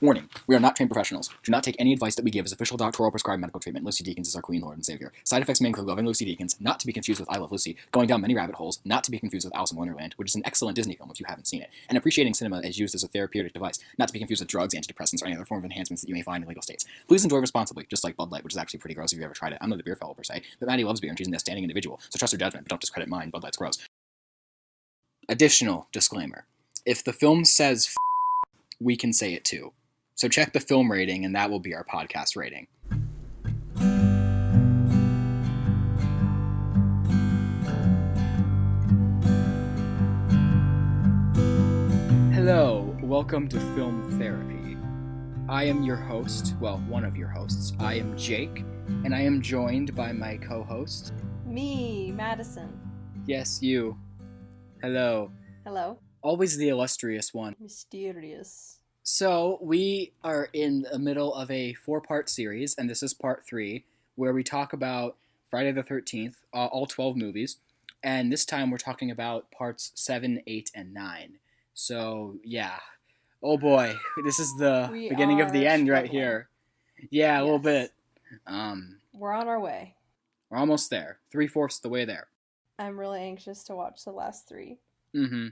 Warning, we are not trained professionals. Do not take any advice that we give as official doctoral prescribed medical treatment. Lucy Deakins is our queen, lord, and savior. Side effects may include loving Lucy Deakins, not to be confused with I Love Lucy, going down many rabbit holes, not to be confused with Alice in Wonderland, which is an excellent Disney film if you haven't seen it, and appreciating cinema as used as a therapeutic device, not to be confused with drugs, antidepressants, or any other form of enhancements that you may find in legal states. Please enjoy responsibly, just like Bud Light, which is actually pretty gross if you've ever tried it. I'm not a beer fellow per se, but Maddie loves beer and she's an outstanding individual, so trust her judgment, but don't discredit mine. Bud Light's gross. Additional disclaimer. If the film says f***, we can say it too. So check the film rating and that will be our podcast rating. Hello, welcome to Film Therapy. I am your host, well, one of your hosts. I am Jake, and I am joined by my co-host. Me, Madison. Yes, you. Hello. Hello. Always the illustrious one. Mysterious. So, we are in the middle of a 4-part series, and this is part 3, where we talk about Friday the 13th, all 12 movies, and this time we're talking about parts 7, 8, and 9. So, yeah. Oh boy, this is the beginning of the end struggling. Right here. Yeah, a little bit. We're on our way. We're almost there. 3/4 the way there. I'm really anxious to watch the last 3. Mm-hmm.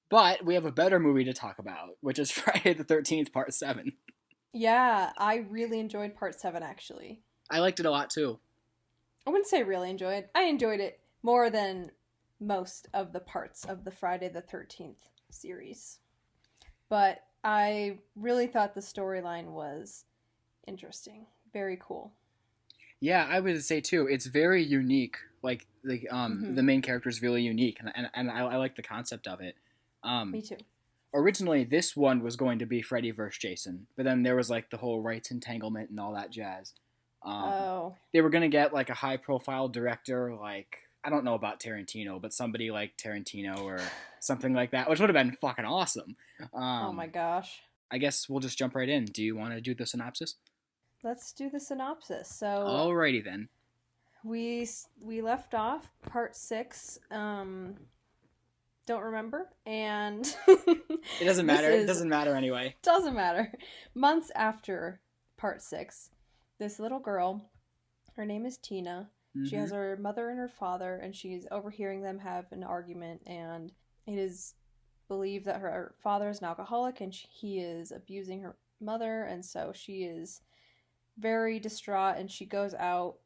But we have a better movie to talk about, which is Friday the 13th, part 7. Yeah, I really enjoyed part 7, actually. I liked it a lot, too. I wouldn't say really enjoyed. I enjoyed it more than most of the parts of the Friday the 13th series. But I really thought the storyline was interesting. Very cool. Yeah, I would say, too. It's very unique. Like, the main character is really unique, and I like the concept of it. Me too. Originally, this one was going to be Freddy vs. Jason, but then there was, like, the whole rights entanglement and all that jazz. They were going to get, like, a high-profile director, like, I don't know about Tarantino, but somebody like Tarantino or something like that, which would have been fucking awesome. Oh my gosh. I guess we'll just jump right in. Do you want to do the synopsis? Let's do the synopsis. So, alrighty then. We left off part 6. Don't remember, and it doesn't matter. It doesn't matter anyway. Doesn't matter. Months after part 6, this little girl, her name is Tina. Mm-hmm. She has her mother and her father, and she's overhearing them have an argument, and it is believed that her father is an alcoholic, and he is abusing her mother, and so she is very distraught, and she goes out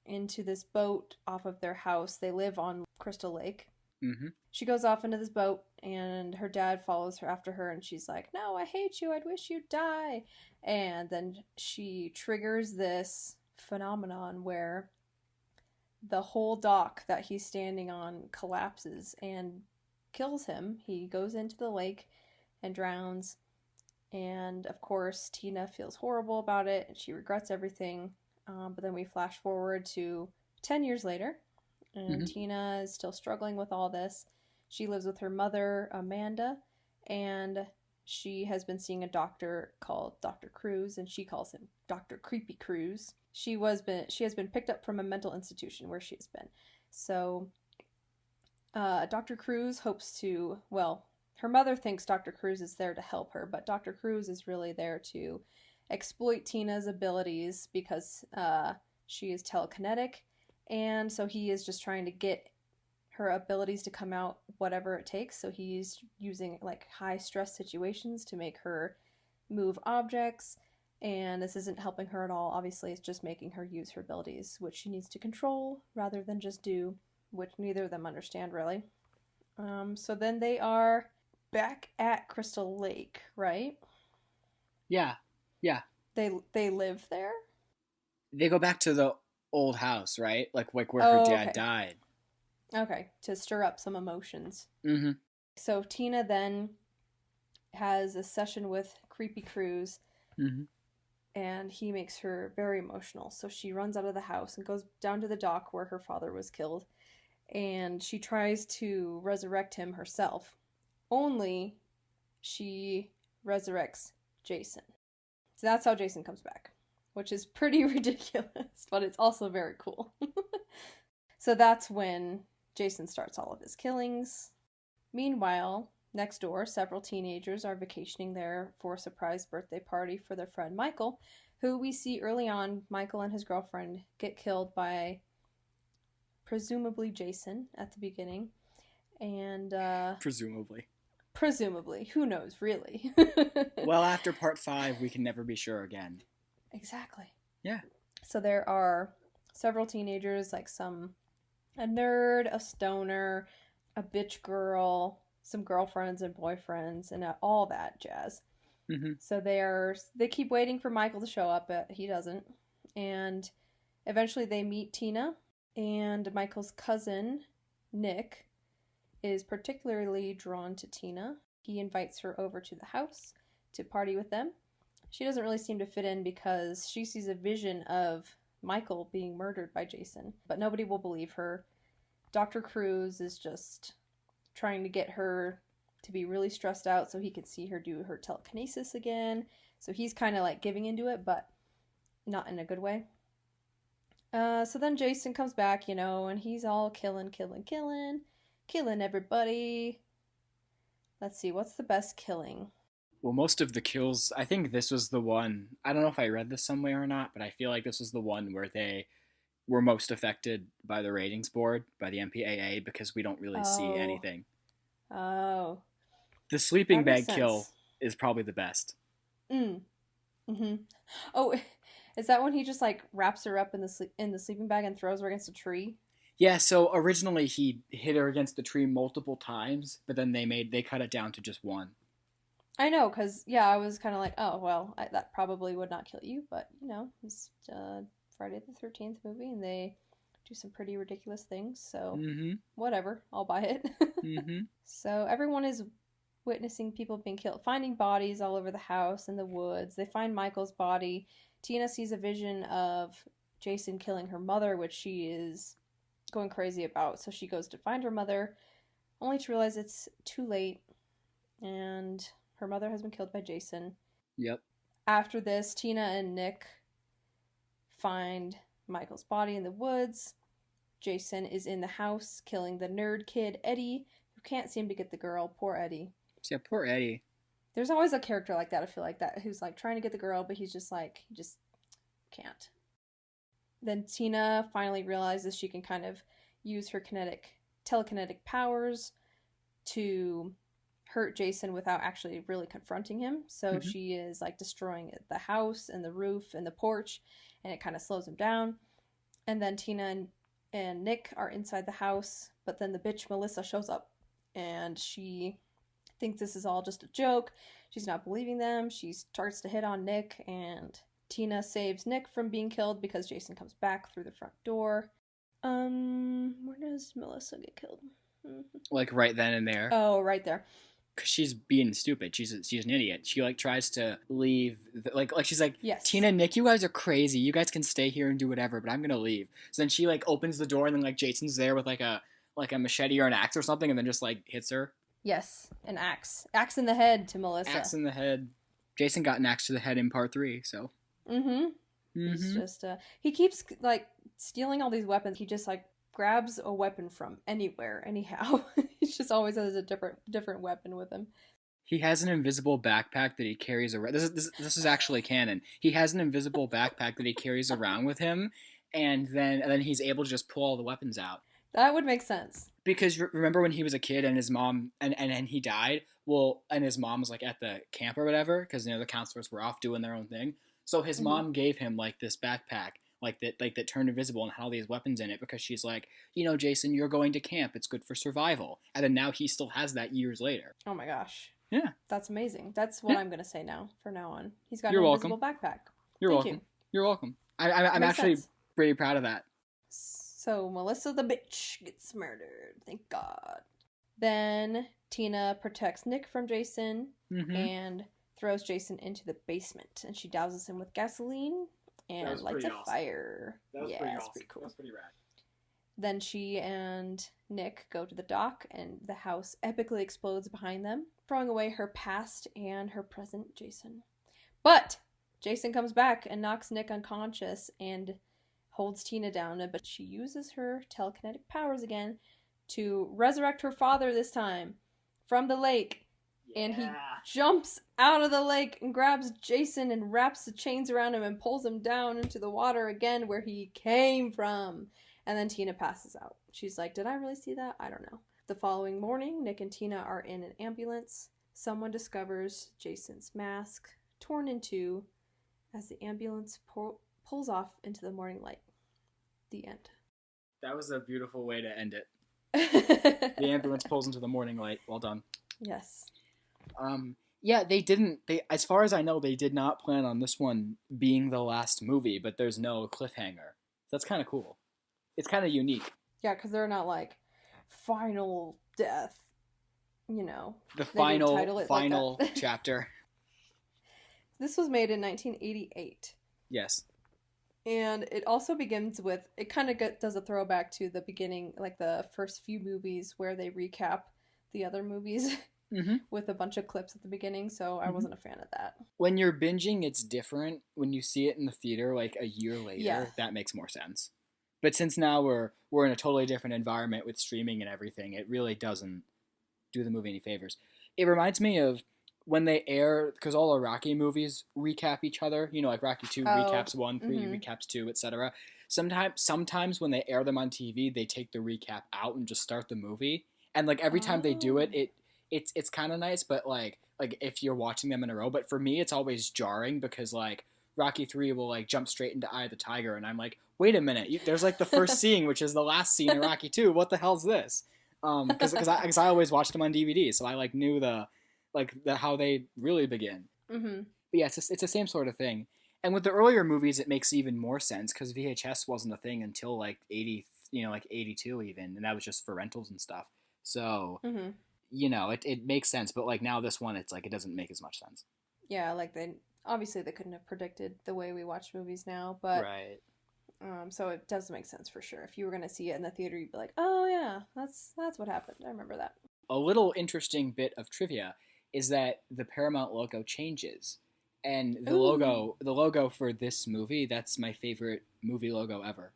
into this boat off of their house. They live on Crystal Lake. Mm-hmm. She goes off into this boat, and her dad follows her after her, and she's like, "No, I hate you. I'd wish you'd die." And then she triggers this phenomenon where the whole dock that he's standing on collapses and kills him. He goes into the lake and drowns. And, of course, Tina feels horrible about it, and she regrets everything. But then we flash forward to 10 years later, and Tina is still struggling with all this. She lives with her mother, Amanda, and she has been seeing a doctor called Dr. Cruz, and she calls him Dr. Creepy Cruz. She has been picked up from a mental institution where she has been. So, Dr. Cruz hopes to, well, her mother thinks Dr. Cruz is there to help her, but Dr. Cruz is really there to exploit Tina's abilities because she is telekinetic, and so he is just trying to get her abilities to come out whatever it takes. So he's using like high stress situations to make her move objects, and this isn't helping her at all. Obviously, it's just making her use her abilities, which she needs to control rather than just do, which neither of them understand really. So then they are back at Crystal Lake, right? Yeah. They live there? They go back to the old house, right? Like where her dad died. Okay, to stir up some emotions. Mm-hmm. So Tina then has a session with Creepy Cruz, and he makes her very emotional. So she runs out of the house and goes down to the dock where her father was killed, and she tries to resurrect him herself. Only she resurrects Jason. So that's how Jason comes back, which is pretty ridiculous, but it's also very cool. So that's when Jason starts all of his killings. Meanwhile, Next door, several teenagers are vacationing there for a surprise birthday party for their friend Michael, who we see early on. Michael and his girlfriend get killed by presumably Jason at the beginning. And Presumably. Who knows, really? Well, after part 5, we can never be sure again. Exactly. Yeah. So there are several teenagers, like a nerd, a stoner, a bitch girl, some girlfriends and boyfriends, and all that jazz. Mm-hmm. So they keep waiting for Michael to show up, but he doesn't. And eventually they meet Tina, and Michael's cousin, Nick, is particularly drawn to Tina. He invites her over to the house to party with them. She doesn't really seem to fit in because she sees a vision of Michael being murdered by Jason, but nobody will believe her. Dr. Cruz is just trying to get her to be really stressed out so he can see her do her telekinesis again. So he's kind of like giving into it, but not in a good way. So then Jason comes back, and he's all killing everybody. Let's see, what's the best killing? Well, most of the kills, I think this was the one, I don't know if I read this somewhere or not, but I feel like this was the one where they were most affected by the ratings board, by the MPAA, because we don't really see anything. Oh. The sleeping bag kill is probably the best. Mm-hmm. Oh, is that when he just like wraps her up in the sleeping bag and throws her against a tree? Yeah, so originally he hit her against the tree multiple times, but then they cut it down to just one. I know, because, yeah, I was kind of like, oh, well, that probably would not kill you, but, it's Friday the 13th movie, and they do some pretty ridiculous things, so whatever, I'll buy it. So everyone is witnessing people being killed, finding bodies all over the house and the woods. They find Michael's body. Tina sees a vision of Jason killing her mother, which she is going crazy about, so she goes to find her mother, only to realize it's too late, and her mother has been killed by Jason. Yep. After this, Tina and Nick find Michael's body in the woods. Jason is in the house killing the nerd kid, Eddie, who can't seem to get the girl. Poor Eddie. Yeah, poor Eddie. There's always a character like that, I feel like that, who's like trying to get the girl, but he's just like, he just can't. Then Tina finally realizes she can kind of use her telekinetic powers to hurt Jason without actually really confronting him. So she is like destroying the house and the roof and the porch, and it kind of slows him down. And then Tina and Nick are inside the house, but then the bitch Melissa shows up, and she thinks this is all just a joke. She's not believing them. She starts to hit on Nick, and Tina saves Nick from being killed because Jason comes back through the front door. Where does Melissa get killed? Like right then and there. Oh, right there. Because she's being stupid. She's an idiot. She like tries to leave. Like she's like, yes. Tina and Nick, you guys are crazy. You guys can stay here and do whatever, but I'm gonna leave. So then she like opens the door, and then like Jason's there with like a machete or an axe or something, and then just like hits her. Yes, an axe. Axe in the head to Melissa. Axe in the head. Jason got an axe to the head in part 3. So. He's just he keeps like stealing all these weapons. He just like grabs a weapon from anywhere, anyhow. He just always has a different weapon with him. He has an invisible backpack that he carries around. This is actually canon. He has an invisible backpack that he carries around with him, and then he's able to just pull all the weapons out. That would make sense. Because remember when he was a kid and his mom and he died? Well, and his mom was like at the camp or whatever, because the counselors were off doing their own thing. So his mom gave him like this backpack, that turned invisible and had all these weapons in it, because she's like, Jason, you're going to camp. It's good for survival. And then now he still has that years later. Oh my gosh. Yeah. That's amazing. That's what I'm going to say now, from now on. He's got You're an welcome. invisible backpack. You're Thank welcome. you. You're welcome. I'm actually pretty proud of that. So Melissa the bitch gets murdered. Thank God. Then Tina protects Nick from Jason and throws Jason into the basement, and she douses him with gasoline and lights a fire. That was pretty awesome. Pretty cool. That was pretty rad. Then she and Nick go to the dock, and the house epically explodes behind them, throwing away her past and her present Jason. But Jason comes back and knocks Nick unconscious and holds Tina down, but she uses her telekinetic powers again to resurrect her father this time from the lake. Yeah. And he jumps out of the lake and grabs Jason and wraps the chains around him and pulls him down into the water again where he came from. And then Tina passes out. She's like, did I really see that? I don't know. The following morning, Nick and Tina are in an ambulance. Someone discovers Jason's mask, torn in two, as the ambulance pulls off into the morning light. The end. That was a beautiful way to end it. The ambulance pulls into the morning light. Well done. Yes. Yeah, they as far as I know, they did not plan on this one being the last movie, but there's no cliffhanger. That's kind of cool. It's kind of unique. Yeah, because they're not like, final death, you know. The final chapter. This was made in 1988. Yes. And it also begins with, it kind of does a throwback to the beginning, like the first few movies where they recap the other movies. Mm-hmm. With a bunch of clips at the beginning, so I wasn't a fan of that. When you're binging, it's different. When you see it in the theater, like a year later, that makes more sense. But since now we're in a totally different environment with streaming and everything, it really doesn't do the movie any favors. It reminds me of when they air, because all the Rocky movies recap each other. You know, like Rocky 2 recaps 1, 3 recaps 2, etc. Sometimes when they air them on TV, they take the recap out and just start the movie. And like every time they do it, it's kind of nice, but like if you're watching them in a row. But for me, it's always jarring because like Rocky 3 will like jump straight into Eye of the Tiger, and I'm like, wait a minute, there's like the first scene, which is the last scene in Rocky 2. What the hell's this? Because I always watched them on DVD, so I like knew the how they really begin. Mm-hmm. But yeah, it's the same sort of thing. And with the earlier movies, it makes even more sense because VHS wasn't a thing until like 82 even, and that was just for rentals and stuff. So. Mm-hmm. You know, it makes sense, but like now this one, it's like it doesn't make as much sense. Yeah, like they couldn't have predicted the way we watch movies now, but right. So it does make sense for sure. If you were gonna see it in the theater, you'd be like, oh yeah, that's what happened. I remember that. A little interesting bit of trivia is that the Paramount logo changes, and the logo for this movie, that's my favorite movie logo ever.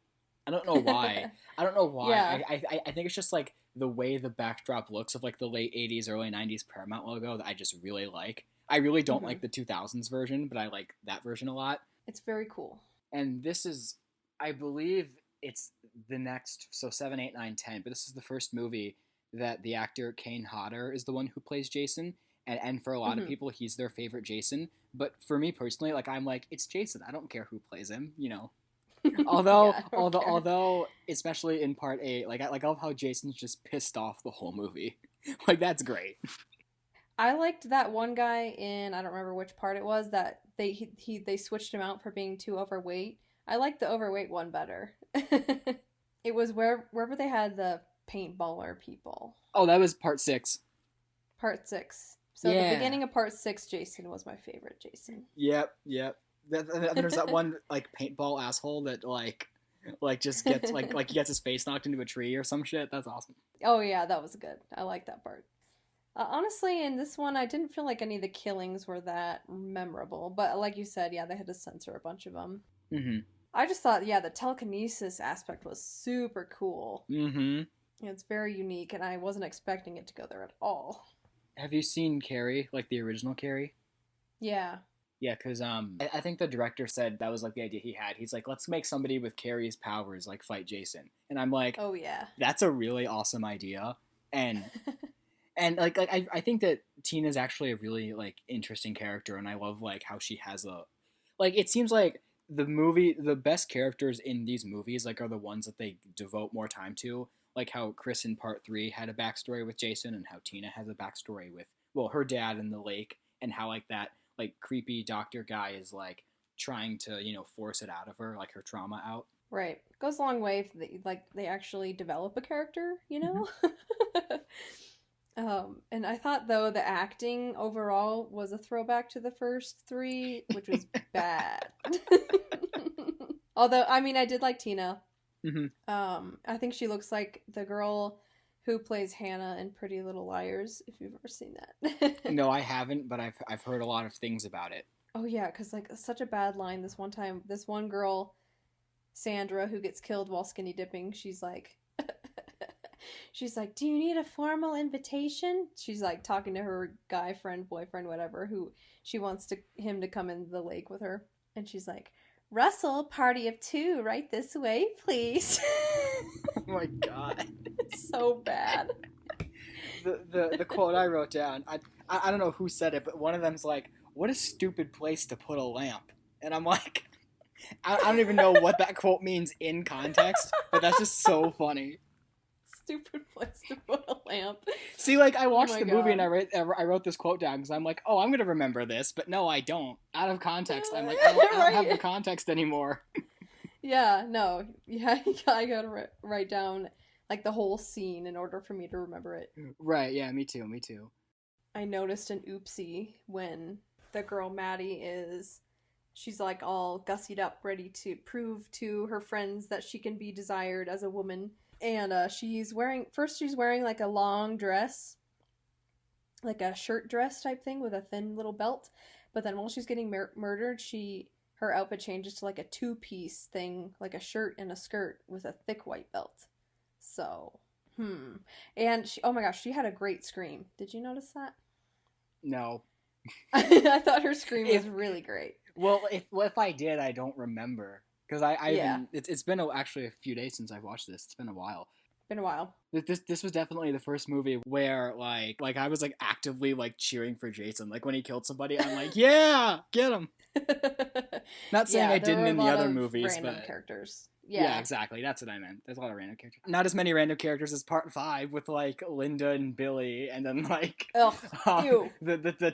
I don't know why. Yeah. I think it's just like the way the backdrop looks of like the late 80s, early 90s Paramount logo that I just really like. I really don't like the 2000s version, but I like that version a lot. It's very cool. And this is, I believe it's the next, so 7, 8, 9, 10, but this is the first movie that the actor Kane Hodder is the one who plays Jason. And for a lot of people, he's their favorite Jason. But for me personally, like I'm like, it's Jason. I don't care who plays him, you know. Although, especially in part 8, I love how Jason's just pissed off the whole movie. Like that's great. I liked that one guy in, I don't remember which part it was, that they switched him out for being too overweight. I liked the overweight one better. It was wherever they had the paintballer people. Oh, that was part 6. Part 6. So the beginning of part 6, Jason was my favorite Jason. Yep. There's that one like paintball asshole that like just gets like he gets his face knocked into a tree or some shit. That's awesome. Oh yeah, that was good. I like that part. Honestly, in this one, I didn't feel like any of the killings were that memorable. But like you said, yeah, they had to censor a bunch of them. Mm-hmm. I just thought, the telekinesis aspect was super cool. Mm-hmm. It's very unique, and I wasn't expecting it to go there at all. Have you seen Carrie, like the original Carrie? Yeah. Yeah, because I think the director said that was like the idea he had. He's like, let's make somebody with Carrie's powers like fight Jason, and I'm like, oh yeah, that's a really awesome idea, and like I think that Tina's actually a really like interesting character, and I love like how she has it seems like the best characters in these movies like are the ones that they devote more time to, like how Chris in part 3 had a backstory with Jason, and how Tina has a backstory with her dad in the lake, and how like that like creepy doctor guy is like trying to force it out of her, like her trauma out. Right. Goes a long way if they actually develop a character, you know. And I thought though the acting overall was a throwback to the first 3, which was bad. Although I mean I did like Tina. Mm-hmm. I think she looks like the girl who plays Hannah in Pretty Little Liars, if you've ever seen that. No, I haven't, but I've heard a lot of things about it. Oh yeah, because like such a bad line. This one time, this one girl, Sandra, who gets killed while skinny dipping, she's like, she's like, do you need a formal invitation? She's like talking to her guy friend, boyfriend, whatever, who she wants him to come in the lake with her. And she's like, Russell, party of 2, right this way, please. Oh my god. It's so bad. The quote I wrote down, I don't know who said it, but one of them's like, what a stupid place to put a lamp. And I'm like, I don't even know what that quote means in context, but that's just so funny. Stupid place to put a lamp. See, like, I watched the movie God. and I wrote this quote down because I'm like, oh, I'm going to remember this, but no, I don't. Out of context, I'm like, I don't have the context anymore. Yeah, no. Yeah, I gotta write down, like, the whole scene in order for me to remember it. Right, yeah, me too. I noticed an oopsie when the girl Maddie she's like all gussied up, ready to prove to her friends that she can be desired as a woman. And she's wearing like a long dress, like a shirt dress type thing with a thin little belt. But then while she's getting murdered, her outfit changes to like a 2-piece thing, like a shirt and a skirt with a thick white belt. So, And oh my gosh, she had a great scream. Did you notice that? No. I thought her scream was really great. Well, if I did, I don't remember. Because it's been actually a few days since I've watched this. It's been a while. This was definitely the first movie where like I was like actively like cheering for Jason. Like when he killed somebody, I'm like, yeah, get him. Not saying I didn't in the other movies, random but characters. Yeah, exactly. That's what I meant. There's a lot of random characters. Not as many random characters as Part 5 with like Linda and Billy, and then like ew. the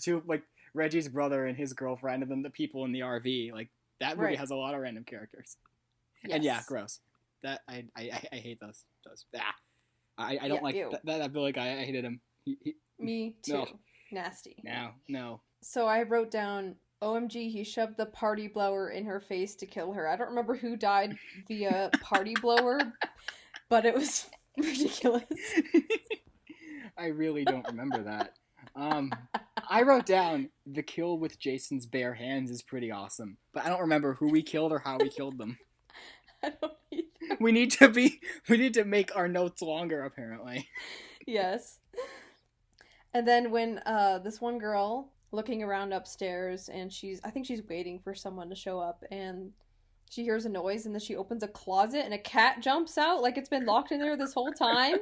two like Reggie's brother and his girlfriend, and then the people in the RV. Like that movie has a lot of random characters. Yes. And yeah, gross. That I hate those. I don't like that Billy guy. I hated him. Me too. No. Nasty. No. So I wrote down, OMG, he shoved the party blower in her face to kill her. I don't remember who died via party blower, but it was ridiculous. I really don't remember that. I wrote down the kill with Jason's bare hands is pretty awesome, but I don't remember who we killed or how we killed them. I don't either. We need to make our notes longer, apparently. Yes. And then when this one girl looking around upstairs, and I think she's waiting for someone to show up, and she hears a noise, and then she opens a closet, and a cat jumps out like it's been locked in there this whole time.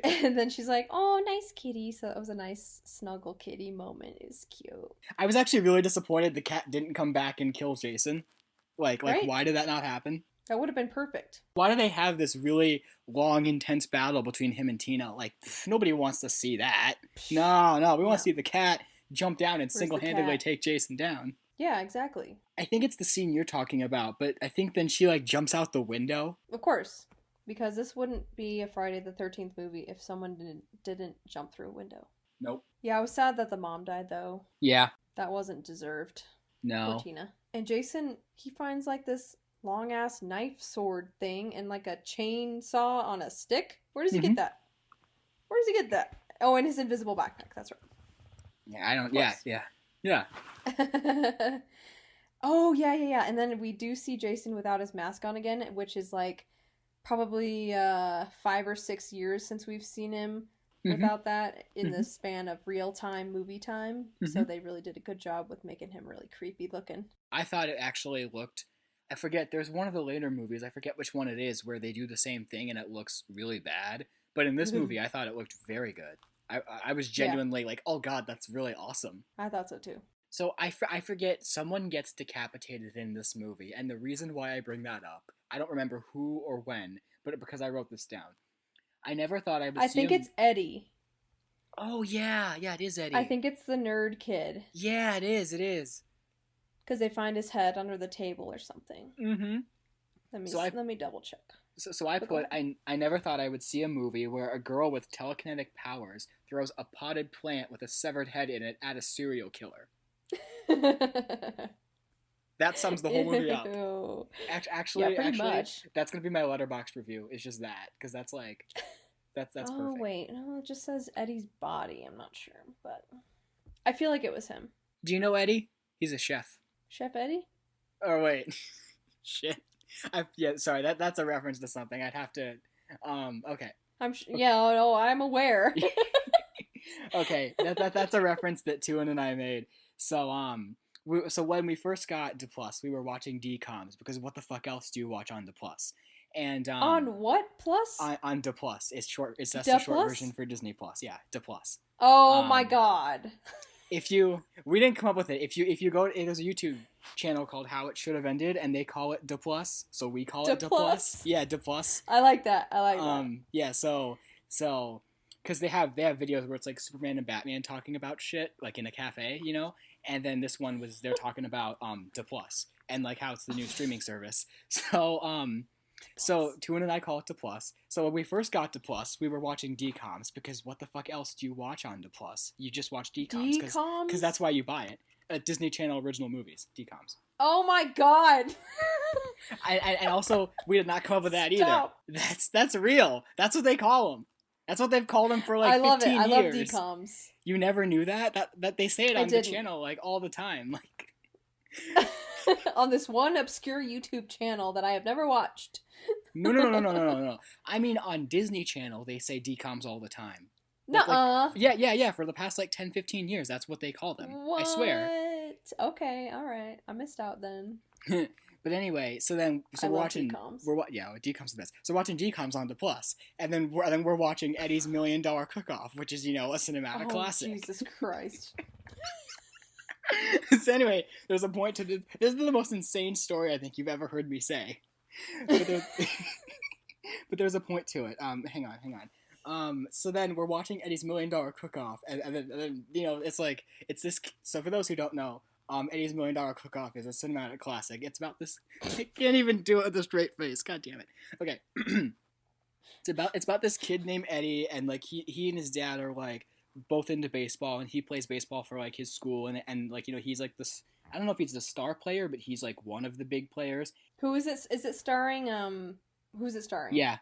And then she's like, oh, nice kitty. So it was a nice snuggle kitty moment. It was cute. I was actually really disappointed the cat didn't come back and kill Jason. Like right? Why did that not happen? That would have been perfect. Why do they have this really long, intense battle between him and Tina? Like, nobody wants to see that. No, we want to see the cat jump down and single-handedly take Jason down. Yeah, exactly. I think it's the scene you're talking about, but I think then she, like, jumps out the window. Of course. Because this wouldn't be a Friday the 13th movie if someone didn't jump through a window. Nope. Yeah, I was sad that the mom died, though. Yeah. That wasn't deserved. No. For Tina. And Jason, he finds, like, this long-ass knife sword thing and, like, a chainsaw on a stick. Where does he get that? Where does he get that? Oh, in his invisible backpack. That's right. Yeah, I don't... Yeah. Oh, yeah. And then we do see Jason without his mask on again, which is, like, probably 5 or 6 years since we've seen him without that in the span of real-time movie time. So they really did a good job with making him really creepy looking. I thought it actually looked... I forget, there's one of the later movies, I forget which one it is, where they do the same thing and it looks really bad. But in this movie, I thought it looked very good. I was genuinely like, oh god, that's really awesome. I thought so too. So I forget, someone gets decapitated in this movie, and the reason why I bring that up, I don't remember who or when, but because I wrote this down. I never thought I would see I think it's Eddie. Oh yeah, it is Eddie. I think it's the nerd kid. Yeah, it is. Because they find his head under the table or something. Let me double check. So I put, I never thought I would see a movie where a girl with telekinetic powers throws a potted plant with a severed head in it at a serial killer. That sums the whole movie up. Actually, much. That's going to be my Letterboxd review, is just that. Because that's like, that's perfect. Oh, wait. No, it just says Eddie's body. I'm not sure. But I feel like it was him. Do you know Eddie? He's a chef. Chef Eddie? Oh, wait. Shit. Sorry, that's a reference to something. I'd have to... Okay. Yeah, no, I'm aware. Okay, that's a reference that Tuan and I made. So so when we first got D Plus, we were watching DComs because what the fuck else do you watch on D Plus? And On what plus? on D Plus, it's short. It's that's the Da short plus? version for Disney Plus. Yeah, D Plus. Oh my Um, god. we didn't come up with it. If you go, there's a YouTube channel called How It Should Have Ended, and they call it D Plus, so we call Da it D plus? Plus. Yeah, D Plus. I like that. I like that. Yeah, so because they have videos where it's like Superman and Batman talking about shit like in a cafe, you know, and then this one was they're talking about D Plus and like how it's the new streaming service. So Tuan and I call it D Plus. So when we first got D Plus, we were watching DComs because what the fuck else do you watch on D Plus? You just watch DComs because that's why you buy it. Disney Channel original movies, DComs. Oh my god. And also we did not come up with that Stop. either. That's real. That's what they call them. That's what they've called them for like I love 15 it. I years. love DComs. You never knew that they say it I on the didn't. channel like all the time. Like On this one obscure YouTube channel that I have never watched. no. I mean on Disney Channel they say DComs all the time. Nuh-uh. Yeah. For the past like 10, 15 years, that's what they call them. What? I swear. Okay, all right. I missed out then. But anyway, so we're watching DComs. DComs the best. So watching DComs on the Plus, and then we're watching Eddie's $1 Million Cook-Off, which is a cinematic classic. Jesus Christ. So anyway, there's a point to this. This is the most insane story I think you've ever heard me say. But there's a point to it. Hang on. So then we're watching Eddie's $1 Million Cook-Off, and then it's this. So for those who don't know, Eddie's $1 Million Cook-Off is a cinematic classic. It's about this. I can't even do it with a straight face. God damn it. Okay. It's about this kid named Eddie, and like he and his dad are like both into baseball, and he plays baseball for like his school, and like he's like this. I don't know if he's the star player, but he's like one of the big players. Who is it? Is it starring? Who's it starring? Yeah,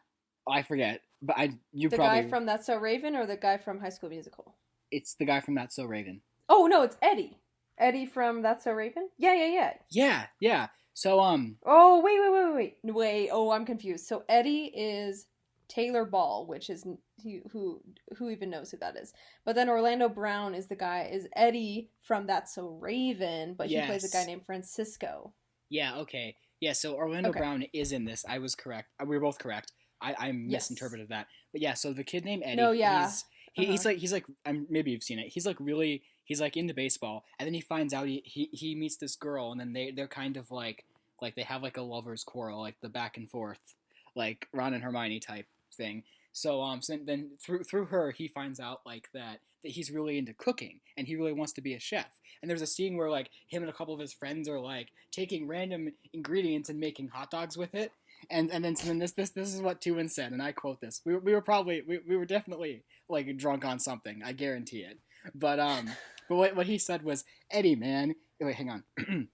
I forget, but the guy from That's So Raven or the guy from High School Musical? It's the guy from That's So Raven. Oh no, it's Eddie. Eddie from That's So Raven? Yeah. So Oh wait. Oh, I'm confused. So Eddie is Taylor Ball, which is who even knows who that is. But then Orlando Brown is Eddie from That's So Raven, but he plays a guy named Francisco. Yeah. Okay. Yeah. So Orlando Brown is in this. I was correct. We were both correct. I misinterpreted that. But yeah. So the kid named Eddie. No. Yeah. He's like maybe you've seen it. He's like into baseball, and then he finds out he meets this girl, and then they're kind of like they have like a lover's quarrel, like the back and forth, like Ron and Hermione type thing. So then through her he finds out like that he's really into cooking and he really wants to be a chef. And there's a scene where like him and a couple of his friends are like taking random ingredients and making hot dogs with it. And then this is what Tuan said, and I quote this. We were definitely like drunk on something, I guarantee it. But what he said was, Eddie man, wait, hang on.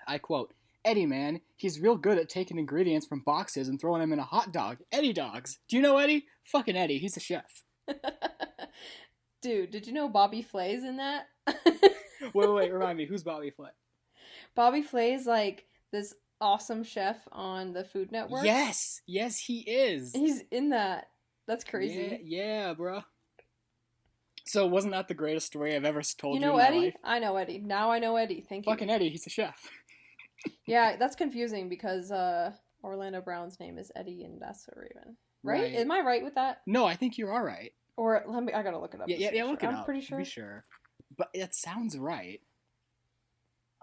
I quote, Eddie man, he's real good at taking ingredients from boxes and throwing them in a hot dog. Eddie dogs. Do you know Eddie? Fucking Eddie, he's a chef. Dude, did you know Bobby Flay's in that? wait, remind me, who's Bobby Flay? Bobby Flay's like this awesome chef on the Food Network. Yes, he is. He's in that. That's crazy. Yeah, bro. So wasn't that the greatest story I've ever told you? You know in my Eddie? life? I know Eddie. Now I know Eddie. Thank you. Fucking Eddie, he's a chef. Yeah, that's confusing because Orlando Brown's name is Eddie and That's So Raven. Right? Am I right with that? No, I think you're all right. Or I gotta look it up. Yeah, look it up. I'm pretty sure. Be sure. But it sounds right.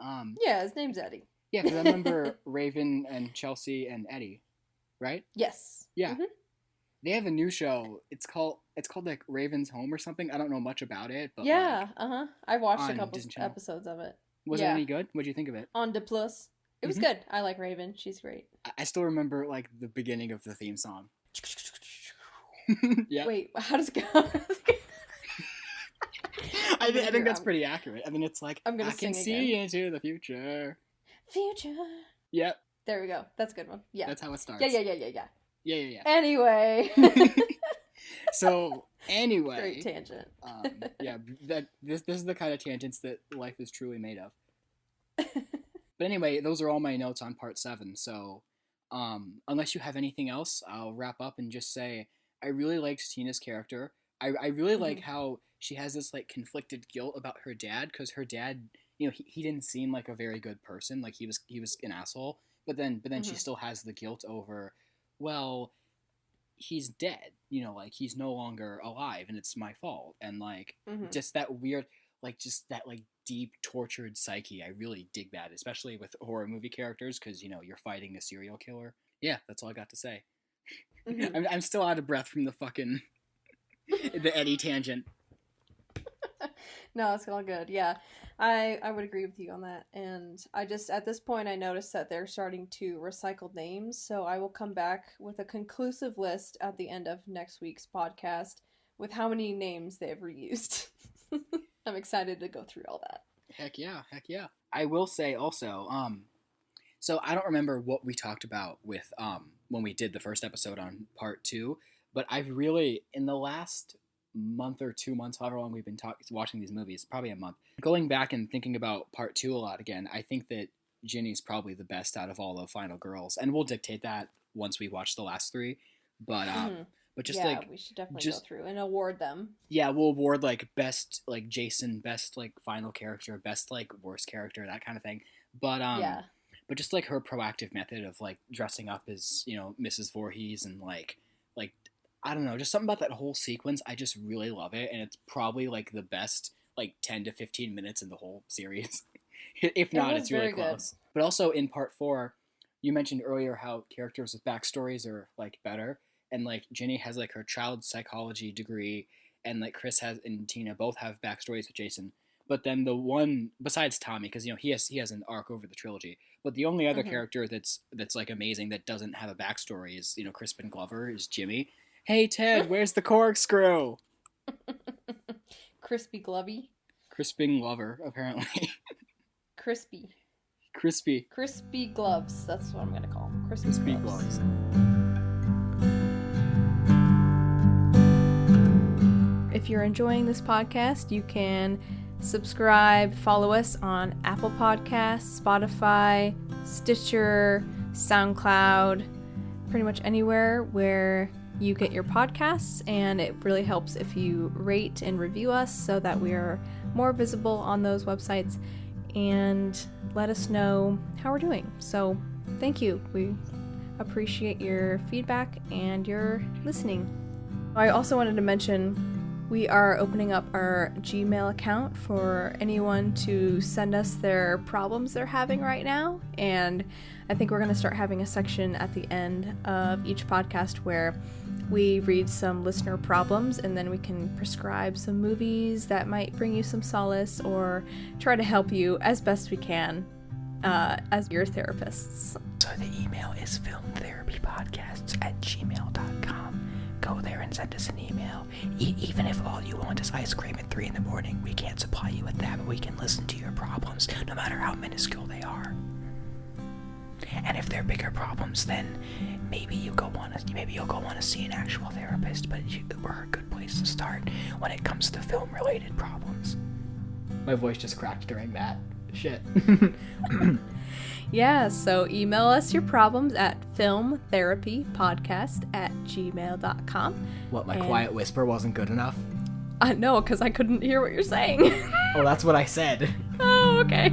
Yeah, his name's Eddie. Yeah, because I remember Raven and Chelsea and Eddie, right? Yes. Yeah. Mm-hmm. They have a new show. It's called like Raven's Home or something. I don't know much about it, but yeah, I watched a couple Disney episodes of it. Was it any good? What did you think of it? On D Plus. It was good. I like Raven. She's great. I still remember like the beginning of the theme song. Yeah. Wait, how does it go? I think that's pretty accurate. And then it's like, I can see into the future. Future. Yep. There we go. That's a good one. Yeah. That's how it starts. Yeah. Anyway. So anyway. Great tangent. Yeah. This is the kind of tangents that life is truly made of. But anyway, those are all my notes on part 7. So, unless you have anything else, I'll wrap up and just say, I really liked Tina's character. I really like how she has this like conflicted guilt about her dad, because her dad, he didn't seem like a very good person. Like he was an asshole. But then she still has the guilt over, well, he's dead. Like he's no longer alive, and it's my fault. And like just that weird, like just that like deep tortured psyche. I really dig that, especially with horror movie characters, because you're fighting a serial killer. Yeah, that's all I got to say. I'm still out of breath from the fucking the Eddie tangent. No, it's all good. Yeah, I would agree with you on that. And I just, at this point, I noticed that they're starting to recycle names. So I will come back with a conclusive list at the end of next week's podcast with how many names they've reused. I'm excited to go through all that. Heck yeah. I will say also, so I don't remember what we talked about with when we did the first episode on part 2, but I've really, in the last month or 2 months, however long we've been watching these movies, probably a month, going back and thinking about part 2 a lot again, I think that Ginny's probably the best out of all the final girls, and we'll dictate that once we watch the last 3. But just we should definitely go through and award them. Yeah, we'll award like best like Jason, best like final character, best like worst character, that kind of thing. But but just like her proactive method of like dressing up as Mrs. Voorhees, and like I don't know, just something about that whole sequence. I just really love it, and it's probably like the best like 10 to 15 minutes in the whole series. If not, it's really close. Good. But also in part 4, you mentioned earlier how characters with backstories are like better, and like Ginny has like her child psychology degree, and like Chris and Tina both have backstories with Jason. But then the one besides Tommy, because he has an arc over the trilogy. But the only other character that's like amazing that doesn't have a backstory is Crispin Glover, is Jimmy. Hey Ted, where's the corkscrew? Crispy Glovey. Crispin Glover, apparently. Crispy gloves. That's what I'm gonna call them. Crispy gloves. If you're enjoying this podcast, you can subscribe, follow us on Apple Podcasts, Spotify, Stitcher, SoundCloud, pretty much anywhere where you get your podcasts, and it really helps if you rate and review us so that we are more visible on those websites, and let us know how we're doing. So thank you. We appreciate your feedback and your listening. I also wanted to mention we are opening up our Gmail account for anyone to send us their problems they're having right now, and I think we're going to start having a section at the end of each podcast where we read some listener problems, and then we can prescribe some movies that might bring you some solace, or try to help you as best we can as your therapists. So the email is filmtherapypodcasts@gmail.com. Go there and send us an email. Even if all you want is ice cream at 3 a.m, we can't supply you with that, but we can listen to your problems, no matter how minuscule they are. And if they're bigger problems, then maybe you'll go want to see an actual therapist. But we're a good place to start when it comes to film-related problems. My voice just cracked during that. Shit. Yeah, so email us your problems at filmtherapypodcast@gmail.com. What, my quiet whisper wasn't good enough? No, because I couldn't hear what you're saying. Oh, that's what I said. Oh, okay.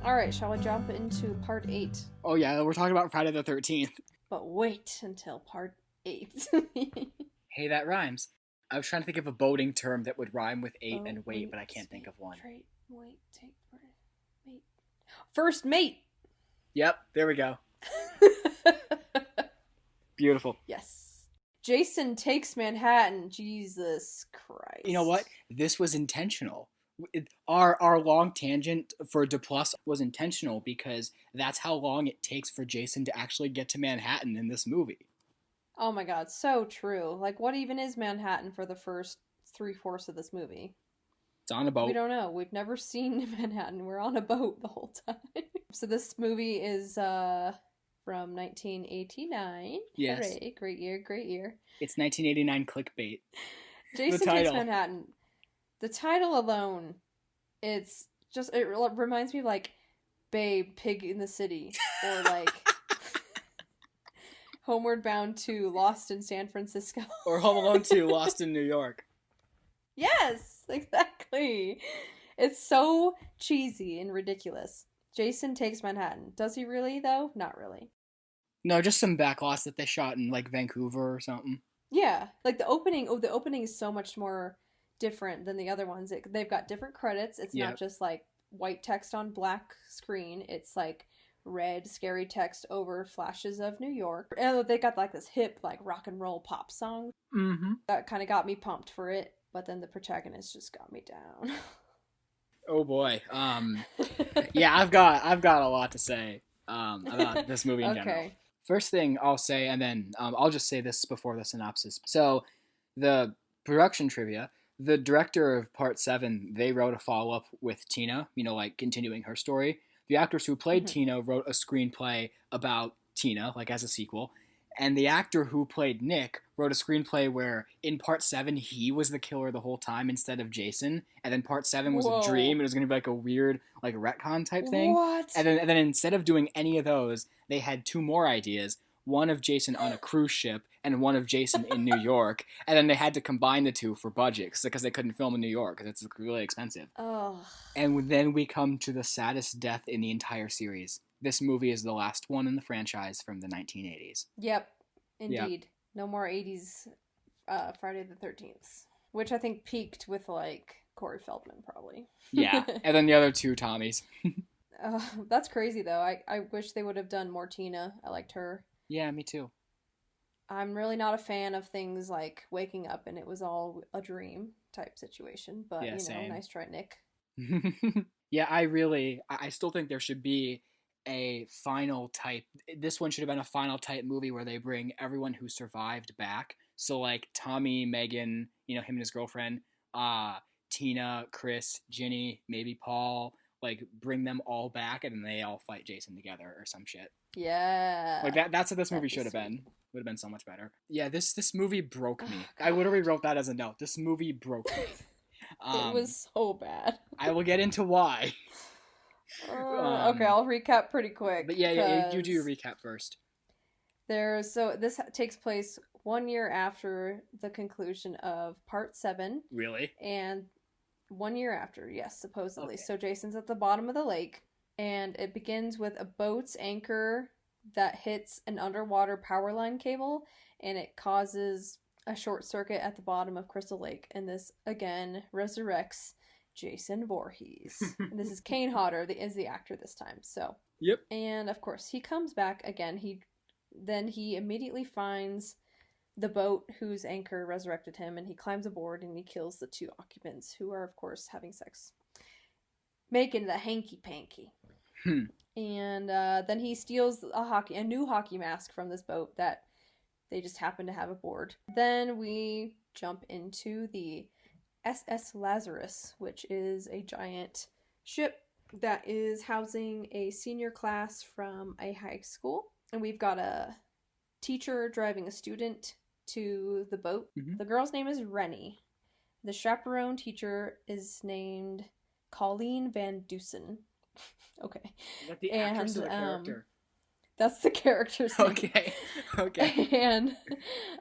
Alright, shall we jump into part 8? Oh yeah, we're talking about Friday the 13th. But wait until part 8. Hey, that rhymes. I was trying to think of a boating term that would rhyme with 8 and wait, but I can't think of one. Mate. First mate! Yep, there we go. Beautiful. Yes. Jason takes Manhattan. Jesus Christ. You know what? This was intentional. Our long tangent for Duplass was intentional, because that's how long it takes for Jason to actually get to Manhattan in this movie. Oh my god, so true. Like, what even is Manhattan for the first 3/4 of this movie? It's on a boat. We don't know. We've never seen Manhattan. We're on a boat the whole time. So this movie is from 1989. Yes. Hooray, great year. It's 1989 clickbait. Jason Takes Manhattan. The title alone, it reminds me of like Babe, Pig in the City, or like Homeward Bound 2, Lost in San Francisco. Or Home Alone 2, Lost in New York. Yes, exactly. It's so cheesy and ridiculous. Jason Takes Manhattan. Does he really, though? Not really. No, just some backlots that they shot in, like, Vancouver or something. Yeah, like the opening is so much more different than the other ones. They've got different credits. It's not Yep. just like white text on black screen. It's like red scary text over flashes of New York. And they got like this hip like rock and roll pop song. Mm-hmm. That kind of got me pumped for it, but then the protagonist just got me down. Oh boy. Yeah, I've got a lot to say about this movie in general. Okay. First thing I'll say, and then I'll just say this before the synopsis. So, the production trivia, the director of Part 7, they wrote a follow-up with Tina, like continuing her story. The actors who played Tina wrote a screenplay about Tina, like as a sequel. And the actor who played Nick wrote a screenplay where in Part 7 he was the killer the whole time instead of Jason. And then Part 7 was Whoa. a dream. It was going to be like a weird like retcon type thing. What? And then instead of doing any of those, they had two more ideas. One of Jason on a cruise ship and one of Jason in New York. And then they had to combine the two for budgets because they couldn't film in New York because it's really expensive. Oh. And then we come to the saddest death in the entire series. This movie is the last one in the franchise from the 1980s. Yep, indeed. Yep. No more 80s Friday the 13th, which I think peaked with like Corey Feldman probably. Yeah, and then the other two Tommies. That's crazy though. I wish they would have done more Tina. I liked her. Yeah, me too. I'm really not a fan of things like waking up and it was all a dream type situation, but yeah, same. Nice try, Nick. Yeah, I still think there should be a final type. This one should have been a final type movie where they bring everyone who survived back. So like Tommy, Megan, him and his girlfriend, Tina, Chris, Ginny, maybe Paul, like bring them all back and then they all fight Jason together or some shit. Yeah. Like that's what this movie should have been. Would have been so much better. Yeah, this movie broke me. I literally wrote that as a note. This movie broke me. It was so bad. I will get into why. Okay, I'll recap pretty quick. But yeah, you do your recap first. So this takes place 1 year after the conclusion of Part 7. Really? And 1 year after, yes, supposedly. Okay. So Jason's at the bottom of the lake, and it begins with a boat's anchor that hits an underwater power line cable, and it causes a short circuit at the bottom of Crystal Lake, and this again resurrects Jason Voorhees. And this is Kane Hodder is the actor this time. So yep. And of course he comes back again. He immediately finds the boat whose anchor resurrected him, and he climbs aboard and he kills the two occupants, who are of course having sex, making the hanky panky. And then he steals a new hockey mask from this boat that they just happen to have aboard. Then we jump into the SS Lazarus, which is a giant ship that is housing a senior class from a high school. And we've got a teacher driving a student to the boat. Mm-hmm. The girl's name is Rennie. The chaperone teacher is named Colleen Van Dusen. Okay. Like the actress or the character? That's the character's name. Okay. And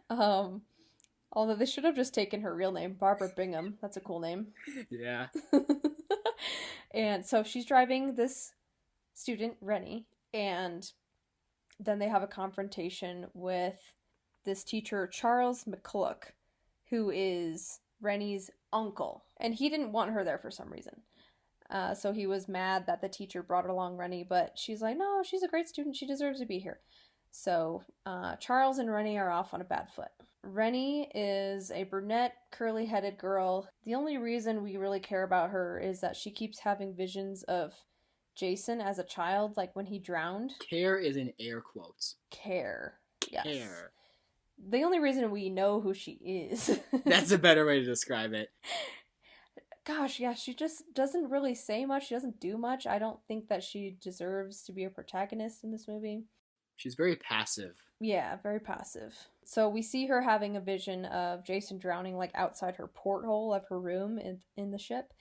although they should have just taken her real name, Barbara Bingham. That's a cool name. Yeah. And so she's driving this student, Rennie, and then they have a confrontation with this teacher, Charles McCulloch, who is Rennie's uncle. And he didn't want her there for some reason. So he was mad that the teacher brought along Rennie, but she's like, no, she's a great student. She deserves to be here. So Charles and Rennie are off on a bad foot. Rennie is a brunette, curly-headed girl. The only reason we really care about her is that she keeps having visions of Jason as a child, like when he drowned. Care is in air quotes. Care. Yes. Care. The only reason we know who she is. That's a better way to describe it. Gosh, yeah, she just doesn't really say much. She doesn't do much. I don't think that she deserves to be a protagonist in this movie. She's very passive. Yeah, very passive. So we see her having a vision of Jason drowning like outside her porthole of her room in the ship.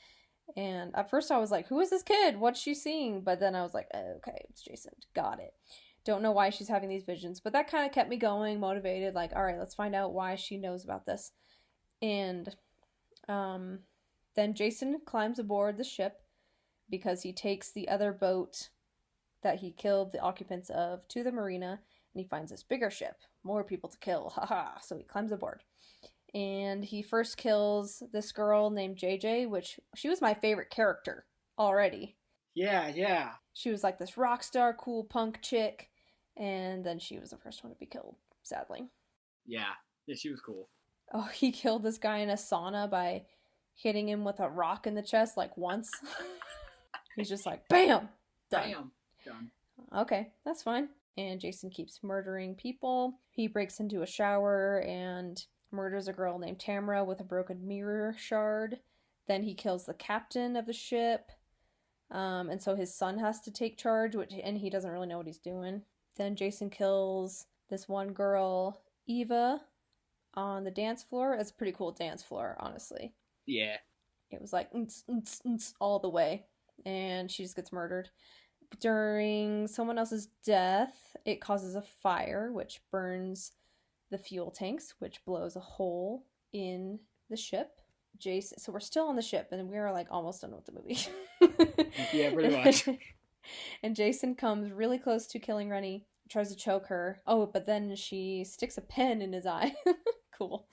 And at first I was like, who is this kid? What's she seeing? But then I was like, oh, okay, it's Jason. Got it. Don't know why she's having these visions, but that kind of kept me going, motivated. Like, all right, let's find out why she knows about this. And then Jason climbs aboard the ship because he takes the other boat that he killed the occupants of to the marina, and he finds this bigger ship, more people to kill. Haha. So he climbs aboard. And he first kills this girl named JJ, which she was my favorite character already. Yeah. She was like this rock star, cool punk chick, and then she was the first one to be killed, sadly. Yeah, she was cool. Oh, he killed this guy in a sauna by hitting him with a rock in the chest like once. He's just like, bam! Done. Bam! Done. Okay, that's fine. And Jason keeps murdering people. He breaks into a shower and murders a girl named Tamara with a broken mirror shard. Then he kills the captain of the ship. And so his son has to take charge, and he doesn't really know what he's doing. Then Jason kills this one girl, Eva, on the dance floor. It's a pretty cool dance floor, honestly. Yeah. It was like all the way. And she just gets murdered. During someone else's death, it causes a fire, which burns the fuel tanks, which blows a hole in the ship. Jason, so we're still on the ship, and we are like almost done with the movie. Yeah, pretty much. And Jason comes really close to killing Rennie, tries to choke her. Oh, but then she sticks a pen in his eye. Cool.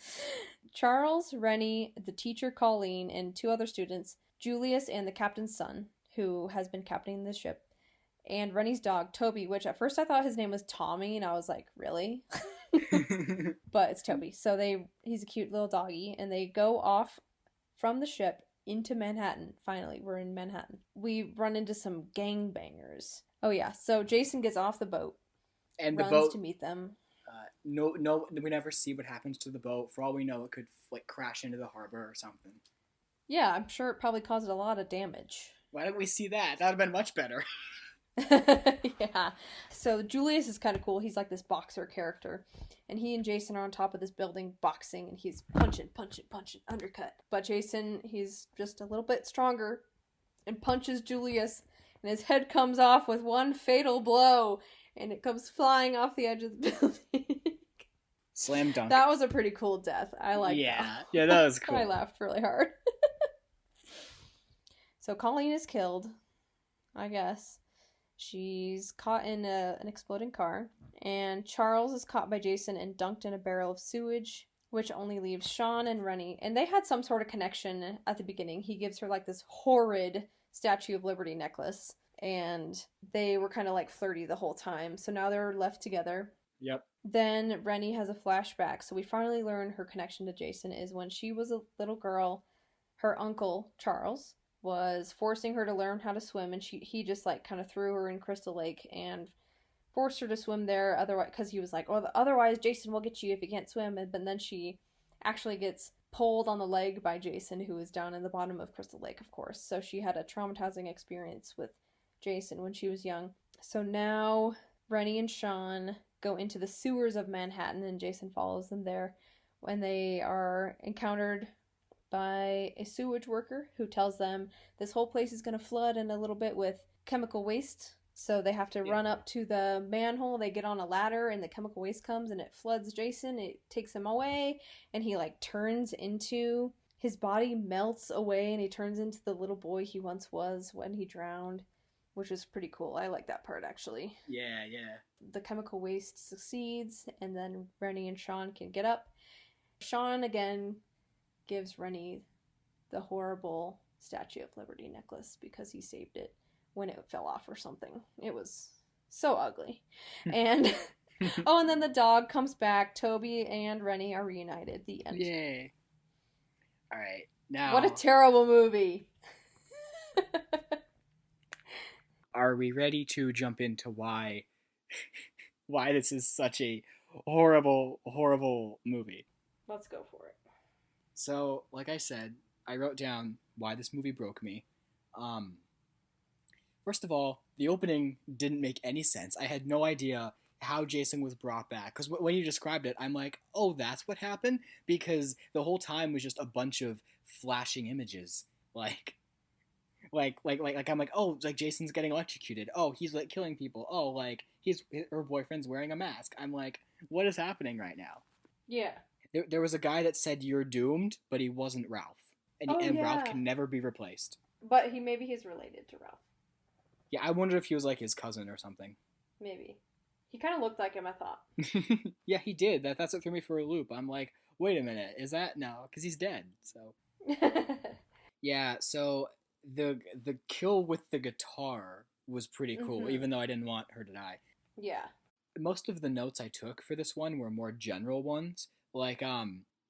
Charles, Rennie, the teacher Colleen, and 2 other students, Julius and the captain's son, who has been captaining the ship, and Rennie's dog, Toby, which at first I thought his name was Tommy, and I was like, really? But it's Toby. So he's a cute little doggy, and they go off from the ship into Manhattan. Finally, we're in Manhattan. We run into some gangbangers. Oh yeah, so Jason gets off the boat and runs the boat to meet them. No, we never see what happens to the boat. For all we know, it could like crash into the harbor or something. Yeah, I'm sure it probably caused a lot of damage. Why didn't we see that? That would have been much better. Yeah. So Julius is kind of cool. He's like this boxer character. And he and Jason are on top of this building boxing, and he's punching, undercut. But Jason, he's just a little bit stronger and punches Julius, and his head comes off with one fatal blow, and it comes flying off the edge of the building. Slam dunk. That was a pretty cool death. I like that. Yeah, that was cool. I laughed really hard. So Colleen is killed, I guess. She's caught in an exploding car, and Charles is caught by Jason and dunked in a barrel of sewage, which only leaves Sean and Rennie. And they had some sort of connection at the beginning. He gives her like this horrid Statue of Liberty necklace, and they were kind of like flirty the whole time. So now they're left together. Yep. Then Rennie has a flashback. So we finally learn her connection to Jason is when she was a little girl, her uncle, Charles, was forcing her to learn how to swim, and he just like kind of threw her in Crystal Lake and forced her to swim there, otherwise, because he was like, oh, otherwise Jason will get you if you can't swim. But then she actually gets pulled on the leg by Jason, who is down in the bottom of Crystal Lake, of course. So she had a traumatizing experience with Jason when she was young. So now Rennie and Sean go into the sewers of Manhattan, and Jason follows them there when they are encountered by a sewage worker who tells them this whole place is going to flood in a little bit with chemical waste. So they have to run up to the manhole. They get on a ladder, and the chemical waste comes, and it floods Jason. It takes him away, and he like turns into, his body melts away, and he turns into the little boy he once was when he drowned, which is pretty cool. I like that part, actually. Yeah. The chemical waste succeeds, and then Rennie and Sean can get up. Sean again gives Rennie the horrible Statue of Liberty necklace because he saved it when it fell off or something. It was so ugly. And and then the dog comes back. Toby and Rennie are reunited. The end. Yay. All right. Now, what a terrible movie. Are we ready to jump into why this is such a horrible movie? Let's go for it. So, like I said, I wrote down why this movie broke me. First of all, the opening didn't make any sense. I had no idea how Jason was brought back. Because when you described it, I'm like, oh, that's what happened? Because the whole time was just a bunch of flashing images. Like, Like I'm like, oh, like Jason's getting electrocuted. Oh, he's like killing people. Oh, like her boyfriend's wearing a mask. I'm like, what is happening right now? Yeah. There was a guy that said you're doomed, but he wasn't Ralph, Oh and Ralph yeah. can never be replaced. But maybe he's related to Ralph. Yeah, I wonder if he was like his cousin or something. Maybe. He kind of looked like him, I thought. Yeah, he did. That's what threw me for a loop. I'm like, wait a minute, is that no? Because he's dead. So yeah, so the kill with the guitar was pretty cool, even though I didn't want her to die. Yeah. Most of the notes I took for this one were more general ones. Like,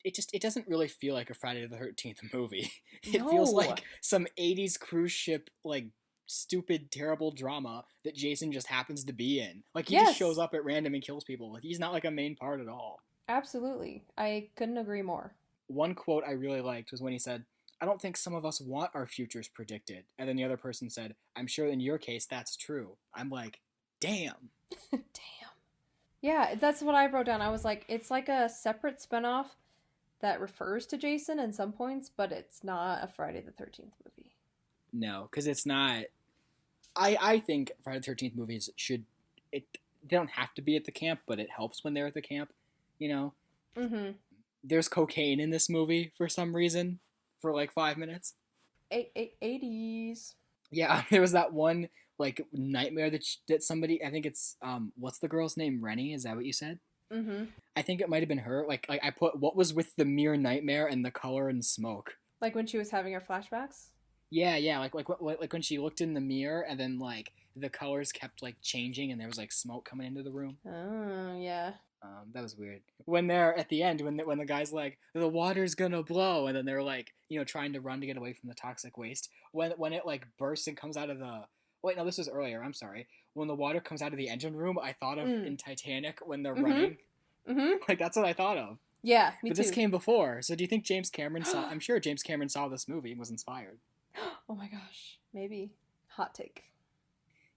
it doesn't really feel like a Friday the 13th movie. It feels No. like some 80s cruise ship, like, stupid, terrible drama that Jason just happens to be in. Like, he just shows up at random and kills people. Like, he's not, like, a main part at all. Absolutely. I couldn't agree more. One quote I really liked was when he said, I don't think some of us want our futures predicted. And then the other person said, I'm sure in your case that's true. I'm like, damn. Damn. Yeah, that's what I wrote down. I was like, it's like a separate spinoff that refers to Jason in some points, but it's not a Friday the 13th movie. No, because it's not. I think Friday the 13th movies they don't have to be at the camp, but it helps when they're at the camp, you know? Mm-hmm. There's cocaine in this movie for some reason, for like 5 minutes. 80s. Yeah, there was that one like nightmare that somebody, I think it's what's the girl's name? Rennie, is that what you said? Mm-hmm. I think it might have been her. Like I put what was with the mere nightmare and the color and smoke. Like when she was having her flashbacks? Yeah, like when she looked in the mirror and then like the colors kept like changing and there was like smoke coming into the room. Oh, yeah. That was weird. When they're at the end, when the guy's like, the water's gonna blow, and then they're like, trying to run to get away from the toxic waste. When it like bursts and comes out of the wait, no, this was earlier. I'm sorry. When the water comes out of the engine room, I thought of in Titanic when they're running. Mm-hmm. Like that's what I thought of. Yeah, me but too. This came before. So do you think James Cameron saw? I'm sure James Cameron saw this movie and was inspired. Oh my gosh, maybe. Hot take.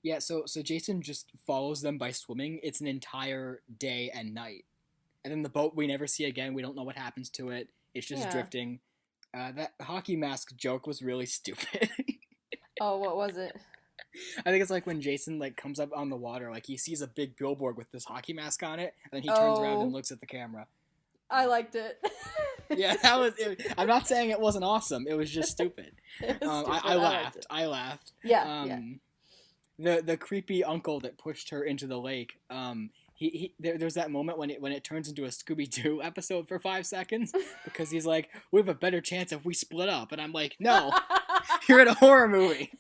Yeah, so Jason just follows them by swimming. It's an entire day and night. And then the boat we never see again. We don't know what happens to it. It's just drifting. That hockey mask joke was really stupid. Oh, what was it? I think it's like when Jason like comes up on the water, like he sees a big billboard with this hockey mask on it, and then he turns around and looks at the camera. I liked it. Yeah, that was it. I'm not saying it wasn't awesome. It was just stupid. I laughed. I laughed. Yeah. The creepy uncle that pushed her into the lake. There's that moment when it turns into a Scooby-Doo episode for 5 seconds because he's like, we have a better chance if we split up, and I'm like, no, you're in a horror movie.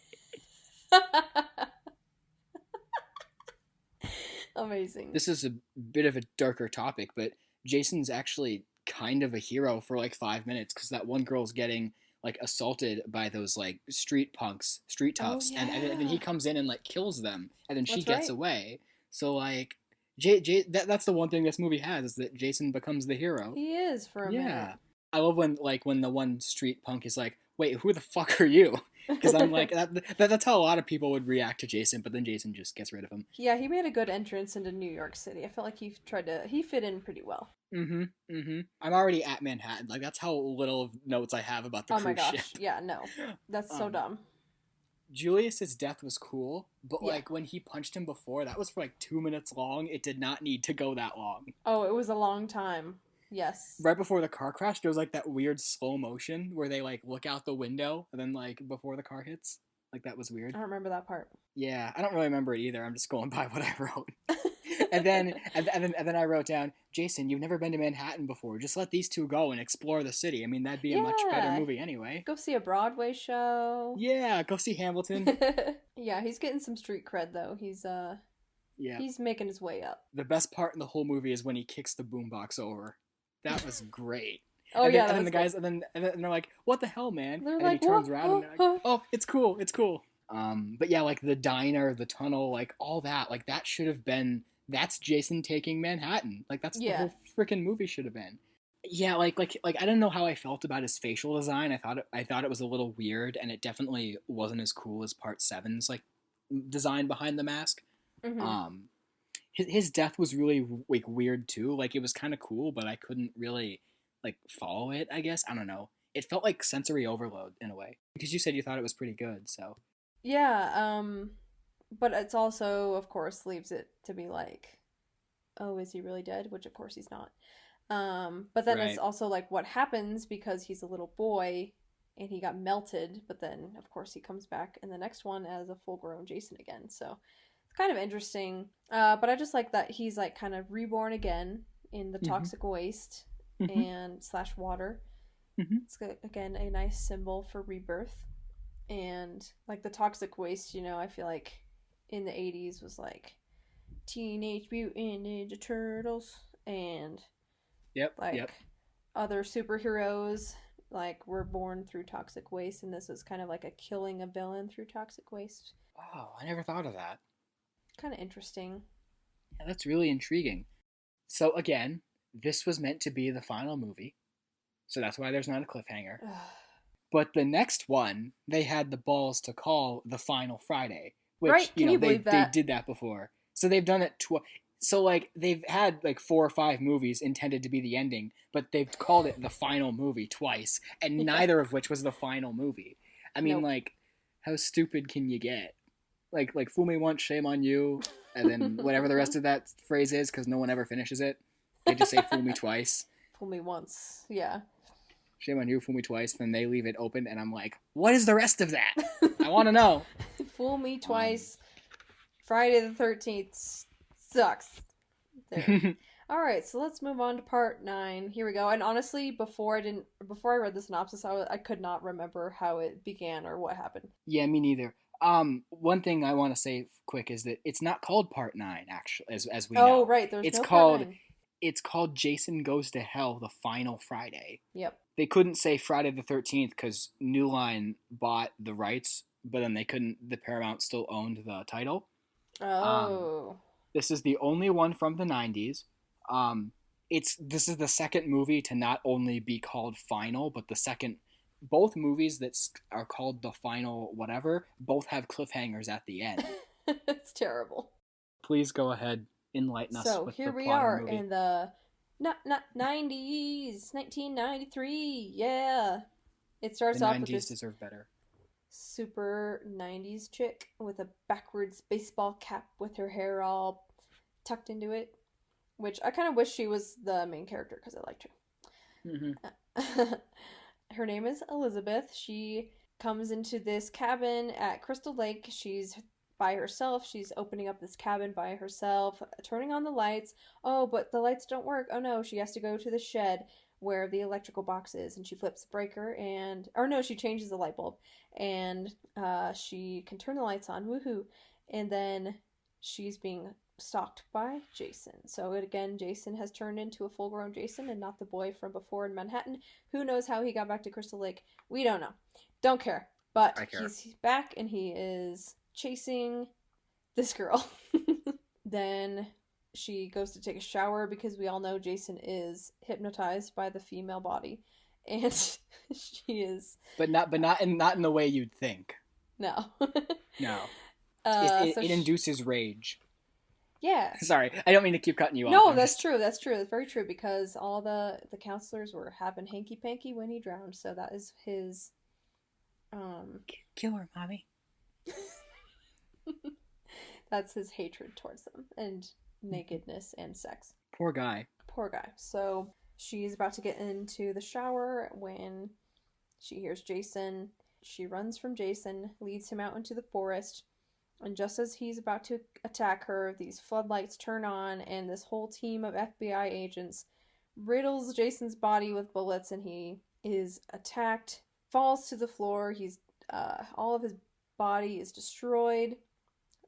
Amazing. This is a bit of a darker topic, but Jason's actually kind of a hero for like 5 minutes because that one girl's getting like assaulted by those like street punks, street toughs, and then he comes in and like kills them, and then she gets away. So like, that's the one thing this movie has is that Jason becomes the hero. He is for a minute. I love when the one street punk is like, wait, who the fuck are you? Because I'm like, that's how a lot of people would react to Jason, but then Jason just gets rid of him. Yeah, he made a good entrance into New York City. I felt like he fit in pretty well. I'm already at Manhattan. Like, that's how little notes I have about the cruise ship. Oh my gosh, yeah, no. That's so dumb. Julius's death was cool, but like when he punched him before, that was for like 2 minutes long. It did not need to go that long. Oh, it was a long time. Yes. Right before the car crash, there was like that weird slow motion where they like look out the window and then like before the car hits. Like that was weird. I don't remember that part. Yeah, I don't really remember it either. I'm just going by what I wrote. and then I wrote down, Jason, you've never been to Manhattan before. Just let these two go and explore the city. I mean, that'd be a much better movie anyway. Go see a Broadway show. Yeah, go see Hamilton. Yeah, he's getting some street cred though. He's making his way up. The best part in the whole movie is when he kicks the boombox over. That was great. And then the guys, and then they're like, "What the hell, man?" They're and like, he turns around and they're like, "Oh, it's cool." But yeah, like the diner, the tunnel, like all that, like that should have been. That's Jason taking Manhattan. Like that's the whole freaking movie should have been. Yeah, like I didn't know how I felt about his facial design. I thought it was a little weird, and it definitely wasn't as cool as Part 7's like design behind the mask. Mm-hmm. His death was really like weird too. Like it was kind of cool, but I couldn't really like follow it. I guess I don't know. it felt like sensory overload in a way. Because you said you thought it was pretty good, so. Yeah, but it's also, of course, leaves it to be like, oh, is he really dead? Which, of course, he's not. But then it's Right. also like what happens because he's a little boy and he got melted, but then, of course, he comes back in the next one as a full-grown Jason again. So it's kind of interesting. But I just like that he's like kind of reborn again in the Mm-hmm. toxic waste Mm-hmm. and slash water. Mm-hmm. It's again a nice symbol for rebirth. And like the toxic waste, I feel like in the 80s was like Teenage Mutant Ninja Turtles and Yep, like yep. other superheroes like were born through toxic waste, and this is kind of like a killing a villain through toxic waste. Oh, I never thought of that. Kind of interesting. Yeah, that's really intriguing. So again, this was meant to be the final movie, so that's why there's not a cliffhanger. But the next one, they had the balls to call the Final Friday, which Right? Can you believe they that? did that before. So they've done it so like they've had like 4 or 5 movies intended to be the ending, but they've called it the final movie twice, and Yeah. neither of which was the final movie. I mean, Nope. like, how stupid can you get? Like fool me once, shame on you, and then whatever the rest of that phrase is, because no one ever finishes it. They just say fool me twice. Fool me once. Yeah. Shame on you, fool me twice. Then they leave it open, and I'm like, what is the rest of that? I want to know. Fool me twice. Friday the 13th sucks. There. All right, so let's move on to part 9. Here we go. And honestly, before I read the synopsis, I could not remember how it began or what happened. Yeah, me neither. One thing I want to say quick is that it's not called Part 9, actually, as we know. Oh, right, there's It's no called part 9. it's called Jason Goes to Hell: The Final Friday. Yep. They couldn't say Friday the 13th because New Line bought the rights, but then they couldn't. The Paramount still owned the title. Oh. This is the only one from the 90s. This is the second movie to not only be called Final, but the second. Both movies that are called the Final whatever both have cliffhangers at the end. It's terrible. Please go ahead, enlighten us So with here the we plot are of the movie. in the not 90s, 1993. Yeah. It starts The off with 90s this deserve better. super 90s chick with a backwards baseball cap with her hair all tucked into it, which I kind of wish she was the main character because I liked her. Mm-hmm. Her name is Elizabeth. She comes into this cabin at Crystal Lake. She's by herself. She's opening up this cabin by herself, turning on the lights. Oh, but the lights don't work. Oh no, she has to go to the shed where the electrical box is, and she flips the breaker or no, she changes the light bulb, and she can turn the lights on. Woohoo! And then she's being stalked by Jason. So again, Jason has turned into a full-grown Jason and not the boy from before in Manhattan. Who knows how he got back to Crystal Lake? We don't know. Don't care. But I care. He's back and he is chasing this girl. Then she goes to take a shower because we all know Jason is hypnotized by the female body, and she is. But not in the way you'd think. No. No. So It induces rage. Yeah. Sorry, I don't mean to keep cutting you off. No, that's true. That's true. That's very true because all the counselors were having hanky panky when he drowned. So that is his. Kill her, mommy. That's his hatred towards them and nakedness and sex. Poor guy. Poor guy. So she's about to get into the shower when she hears Jason. She runs from Jason, leads him out into the forest. And just as he's about to attack her, these floodlights turn on, and this whole team of FBI agents riddles Jason's body with bullets, and he is attacked, falls to the floor. He's all of his body is destroyed,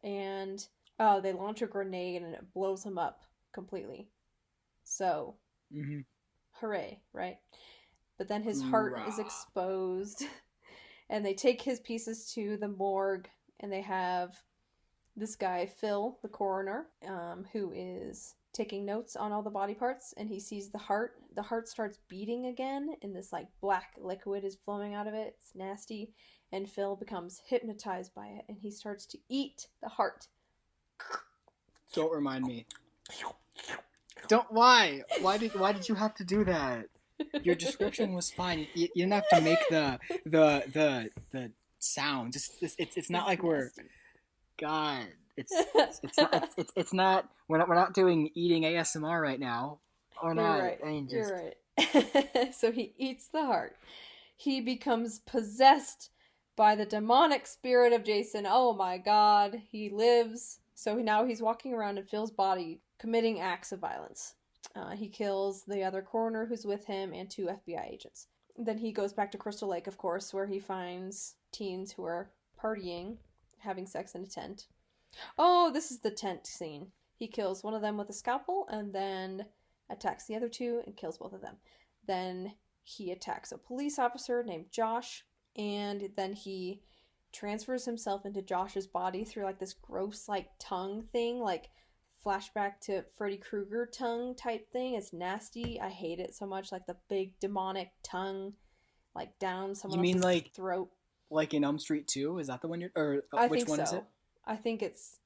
and they launch a grenade, and it blows him up completely. So, hooray, right? But then his heart is exposed, and they take his pieces to the morgue. And they have this guy, Phil, the coroner, who is taking notes on all the body parts, and he sees the heart. The heart starts beating again, and this like black liquid is flowing out of it. It's nasty, and Phil becomes hypnotized by it, and he starts to eat the heart. Don't remind me. Don't. Why? Why did you have to do that? Your description was fine. You didn't have to make the sounds. It's not like we're God. It's not. We're not doing eating ASMR right now. Or You're not. right. I mean, just You're right. So he eats the heart. He becomes possessed by the demonic spirit of Jason. Oh my god. He lives. So now he's walking around in Phil's body, committing acts of violence. He kills the other coroner who's with him and 2 FBI agents. Then he goes back to Crystal Lake, of course, where he finds teens who are partying, having sex in a tent. Oh, this is the tent scene. He kills one of them with a scalpel and then attacks the other 2 and kills both of them. Then he attacks a police officer named Josh, and then he transfers himself into Josh's body through like this gross like tongue thing, like flashback to Freddy Krueger tongue type thing. It's nasty. I hate it so much. Like the big demonic tongue, like down someone else's like throat. Like in Elm Street 2? Is that the one you're? Or I which think one so. is it? I think it's.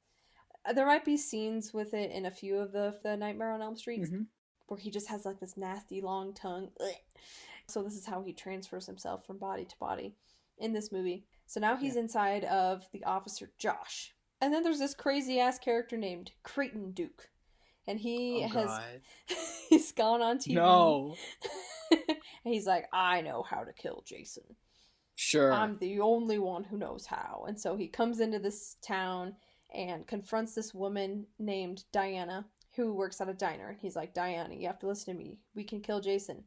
There might be scenes with it in a few of the Nightmare on Elm Streets where he just has like this nasty long tongue. Ugh. So this is how he transfers himself from body to body in this movie. So now he's inside of the officer Josh. And then there's this crazy ass character named Creighton Duke. And he's gone on TV. No. And he's like, I know how to kill Jason. Sure. I'm the only one who knows how. And so he comes into this town and confronts this woman named Diana who works at a diner. And he's like, Diana, you have to listen to me. We can kill Jason. And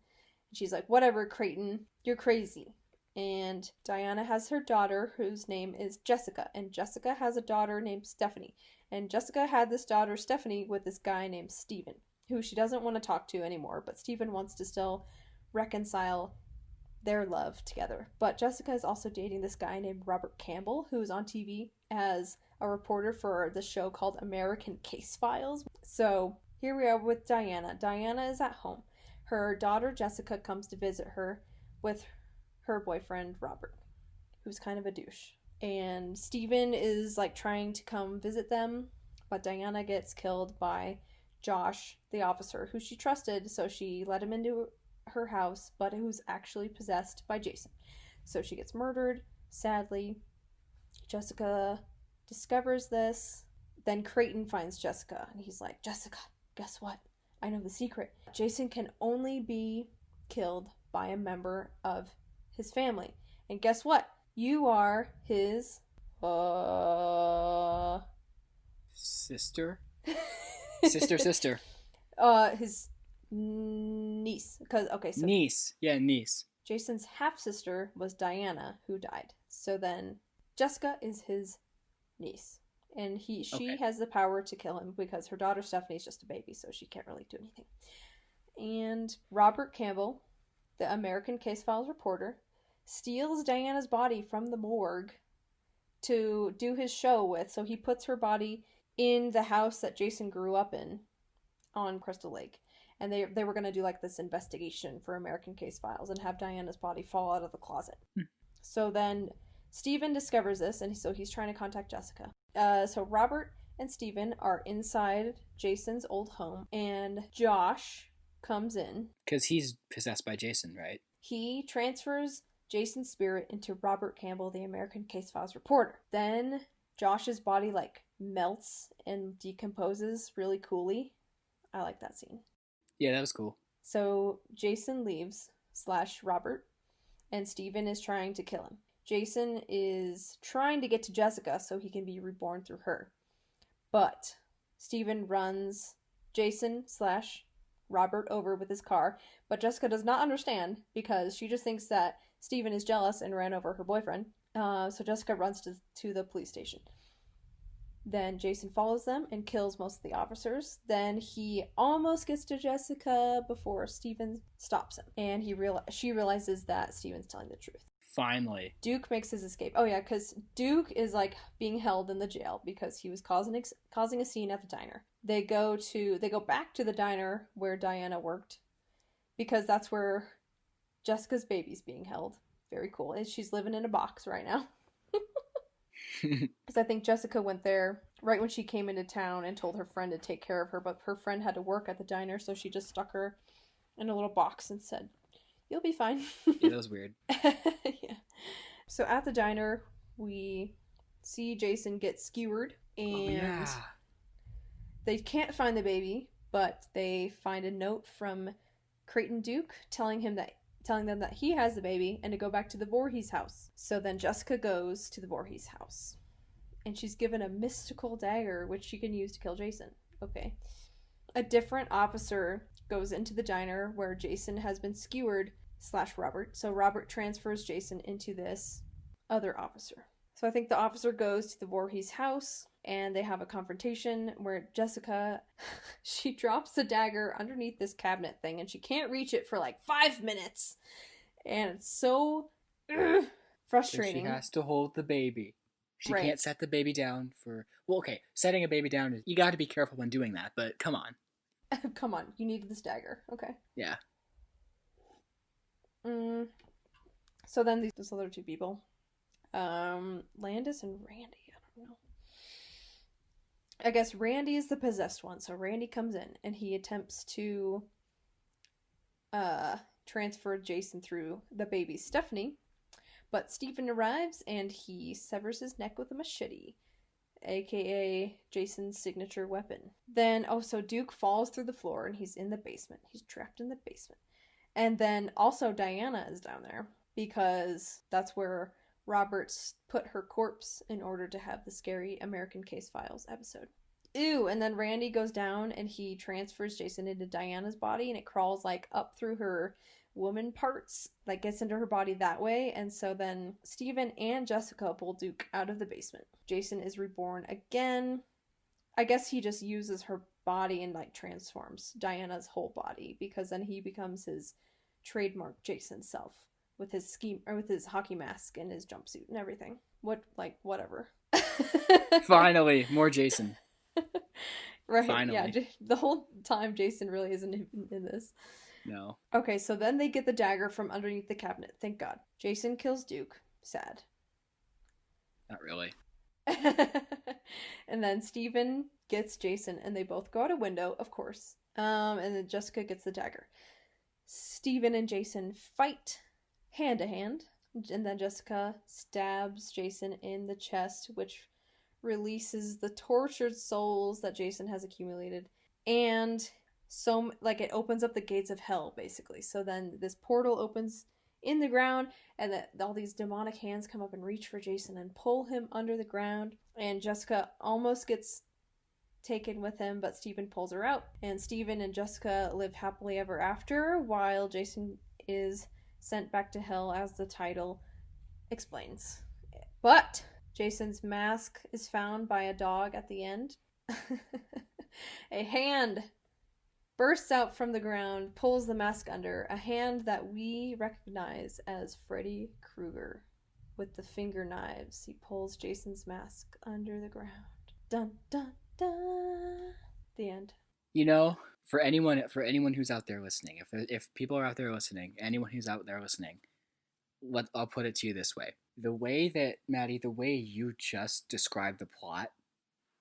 she's like, whatever, Creighton. You're crazy. And Diana has her daughter whose name is Jessica. And Jessica has a daughter named Stephanie. And Jessica had this daughter, Stephanie, with this guy named Steven, who she doesn't want to talk to anymore. But Steven wants to still reconcile their love together. But Jessica is also dating this guy named Robert Campbell, who's on TV as a reporter for the show called American Case Files. So here we are with Diana. Diana is at home. Her daughter Jessica comes to visit her with her boyfriend Robert, who's kind of a douche. And Steven is like trying to come visit them, but Diana gets killed by Josh, the officer, who she trusted, so she let him into her house, but who's actually possessed by Jason. So she gets murdered, sadly. Jessica discovers this. Then Creighton finds Jessica, and he's like, Jessica, guess what? I know the secret. Jason can only be killed by a member of his family. And guess what? You are his sister? Sister. His niece. So niece. Yeah, niece. Jason's half-sister was Diana, who died. So then Jessica is his niece. And she has the power to kill him because her daughter Stephanie's just a baby, so she can't really do anything. And Robert Campbell, the American Case Files reporter, steals Diana's body from the morgue to do his show with. So he puts her body in the house that Jason grew up in on Crystal Lake. And they were going to do like this investigation for American Case Files and have Diana's body fall out of the closet. So then Steven discovers this, and so he's trying to contact Jessica. So Robert and Steven are inside Jason's old home, and Josh comes in. Because he's possessed by Jason, right? He transfers Jason's spirit into Robert Campbell, the American Case Files reporter. Then Josh's body like melts and decomposes really coolly. I like that scene. Yeah, that was cool. So Jason leaves / Robert, and Steven is trying to kill him. Jason is trying to get to Jessica so he can be reborn through her. But Steven runs Jason / Robert over with his car, but Jessica does not understand because she just thinks that Steven is jealous and ran over her boyfriend. So Jessica runs to the police station. Then Jason follows them and kills most of the officers. Then he almost gets to Jessica before Steven stops him. And she realizes that Steven's telling the truth. Finally. Duke makes his escape. Oh yeah, because Duke is like being held in the jail because he was causing a scene at the diner. They go back to the diner where Diana worked because that's where Jessica's baby's being held. Very cool. And she's living in a box right now. Because I think Jessica went there right when she came into town and told her friend to take care of her, but her friend had to work at the diner, so she just stuck her in a little box and said, You'll be fine. Yeah, that was weird. Yeah. So at the diner, we see Jason get skewered, and they can't find the baby, but they find a note from Creighton Duke telling them that he has the baby and to go back to the Voorhees house. So then Jessica goes to the Voorhees house, and she's given a mystical dagger which she can use to kill Jason. Okay. A different officer goes into the diner where Jason has been skewered / Robert. So Robert transfers Jason into this other officer. So I think the officer goes to the Voorhees house and they have a confrontation where Jessica, she drops the dagger underneath this cabinet thing and she can't reach it for like 5 minutes. And it's so frustrating. She has to hold the baby. She can't set the baby down for... Well, okay, setting a baby down, you got to be careful when doing that, but come on. Come on, you need this dagger. Okay. Yeah. So then these other two people, Landis and Randy, I don't know. I guess Randy is the possessed one, so Randy comes in and he attempts to transfer Jason through the baby Stephanie, but Stephen arrives and he severs his neck with a machete, aka Jason's signature weapon. Then, so Duke falls through the floor and he's in the basement. He's trapped in the basement. And then also Diana is down there because that's where Roberts put her corpse in order to have the scary American Case Files episode. Ew, and then Randy goes down and he transfers Jason into Diana's body and it crawls like up through her woman parts, like gets into her body that way. And so then Stephen and Jessica pull Duke out of the basement. Jason is reborn again. I guess he just uses her body and like transforms Diana's whole body because then he becomes his trademark Jason self with his with his hockey mask and his jumpsuit and everything. Whatever. Finally, more Jason. Right. Finally. Yeah. The whole time Jason really isn't in this. No. Okay, so then they get the dagger from underneath the cabinet. Thank God. Jason kills Duke. Sad. Not really. And then Stephen gets Jason and they both go out a window, of course. And then Jessica gets the dagger. Stephen and Jason fight hand to hand. And then Jessica stabs Jason in the chest, which releases the tortured souls that Jason has accumulated. And so, like, it opens up the gates of hell, basically. So then this portal opens in the ground, and all these demonic hands come up and reach for Jason and pull him under the ground. And Jessica almost gets taken with him, but Stephen pulls her out. And Stephen and Jessica live happily ever after, while Jason is sent back to hell, as the title explains. But Jason's mask is found by a dog at the end. A hand bursts out from the ground, pulls the mask under, a hand that we recognize as Freddy Krueger. With the finger knives, he pulls Jason's mask under the ground. Dun, dun, dun. The end. You know, for anyone who's out there listening, if people are out there listening, anyone who's out there listening, I'll put it to you this way. The way that, Maddie, the way you just described the plot,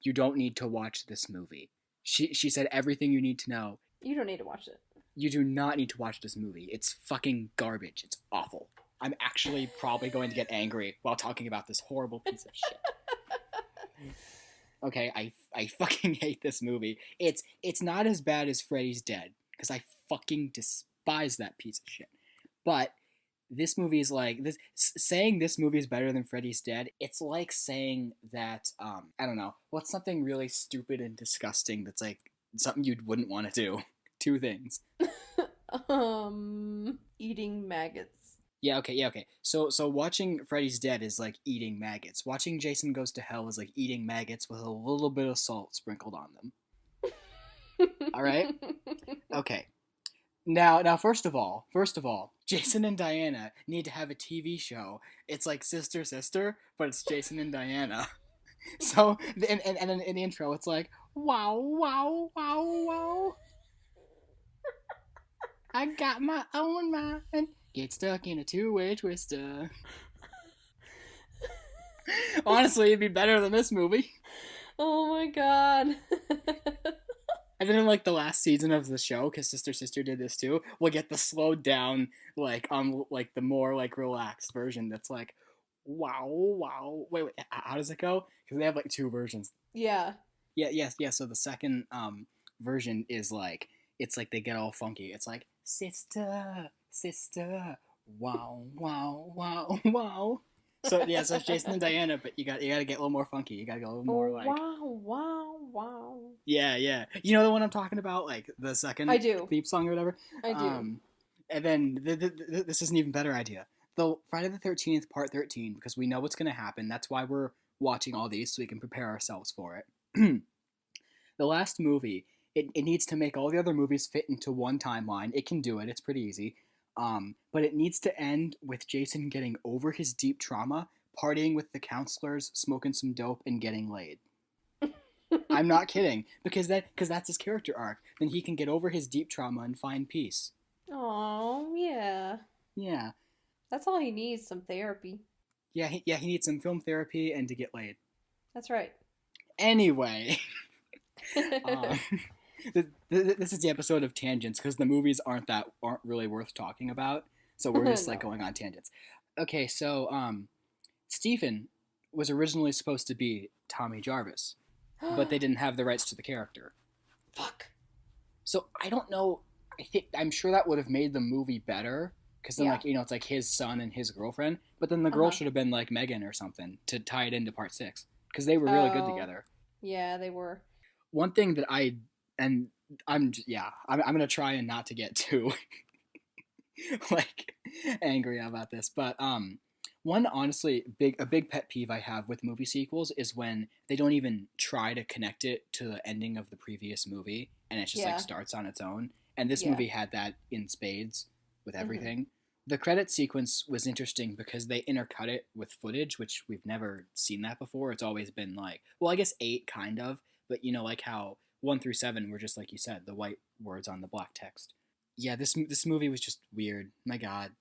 you don't need to watch this movie. She said everything you need to know. You don't need to watch it. You do not need to watch this movie. It's fucking garbage. It's awful. I'm actually probably going to get angry while talking about this horrible piece of shit. Okay, I fucking hate this movie. It's not as bad as Freddy's Dead, because I fucking despise that piece of shit. But this movie is like this. Saying this movie is better than Freddy's Dead, it's like saying that I don't know, what's something really stupid and disgusting that's like something you wouldn't want to do. Two things. Eating maggots. Yeah, okay. So watching Freddy's Dead is like eating maggots. Watching Jason Goes to Hell is like eating maggots with a little bit of salt sprinkled on them. All right? Okay. Now, first of all, Jason and Diana need to have a TV show. It's like Sister, but it's Jason and Diana. So, and then in the intro, it's like, wow, wow, wow, wow. I got my own mind. Get stuck in a two-way twister. Honestly, it'd be better than this movie. Oh my god. And then in like the last season of the show, because Sister did this too, we'll get the slowed down, like the more like relaxed version. That's like, wow, wow. Wait, how does it go? Because they have like two versions. Yeah. Yeah, yes, yeah. So the second version is like it's like they get all funky. It's like sister, sister, wow, wow, wow, wow. So yeah, so it's Jason and Diana, but you got to get a little more funky. You got to get a little more Oh, like wow, wow, wow. yeah, yeah. You know the one I'm talking about, like the I second do. theme song or whatever. I do. And then this is an even better idea. The Friday the 13th Part 13, because we know what's gonna happen. That's why we're watching all these so we can prepare ourselves for it. The last movie, it needs to make all the other movies fit into one timeline. It can do it. It's pretty easy. But it needs to end with Jason getting over his deep trauma, partying with the counselors, smoking some dope, and getting laid. I'm not kidding, because that's his character arc. Then he can get over his deep trauma and find peace. Oh, yeah. Yeah, That's all he needs, some therapy. yeah, he needs some film therapy and to get laid. That's right. Anyway, um, this is the episode of tangents because the movies aren't really worth talking about, so we're just like No. going on tangents. Okay, so Stephen was originally supposed to be Tommy Jarvis, but they didn't have the rights to the character. Fuck. So I don't know. I'm sure that would have made the movie better because then Yeah. like it's like his son and his girlfriend, but then the girl should have been like Megan or something to tie it into part 6 because they were really good Oh, together. yeah, they were. One thing that and I'm gonna try and not to get too like angry about this, but one honestly a big pet peeve I have with movie sequels is when they don't even try to connect it to the ending of the previous movie and it just Yeah. like starts on its own. And this Yeah. movie had that in spades with Mhm. everything. The credit sequence was interesting because they intercut it with footage, which we've never seen that before. It's always been like, well, I guess 8 kind of, but like how 1 through 7 were just like you said, the white words on the black text. Yeah, this movie was just weird. My God,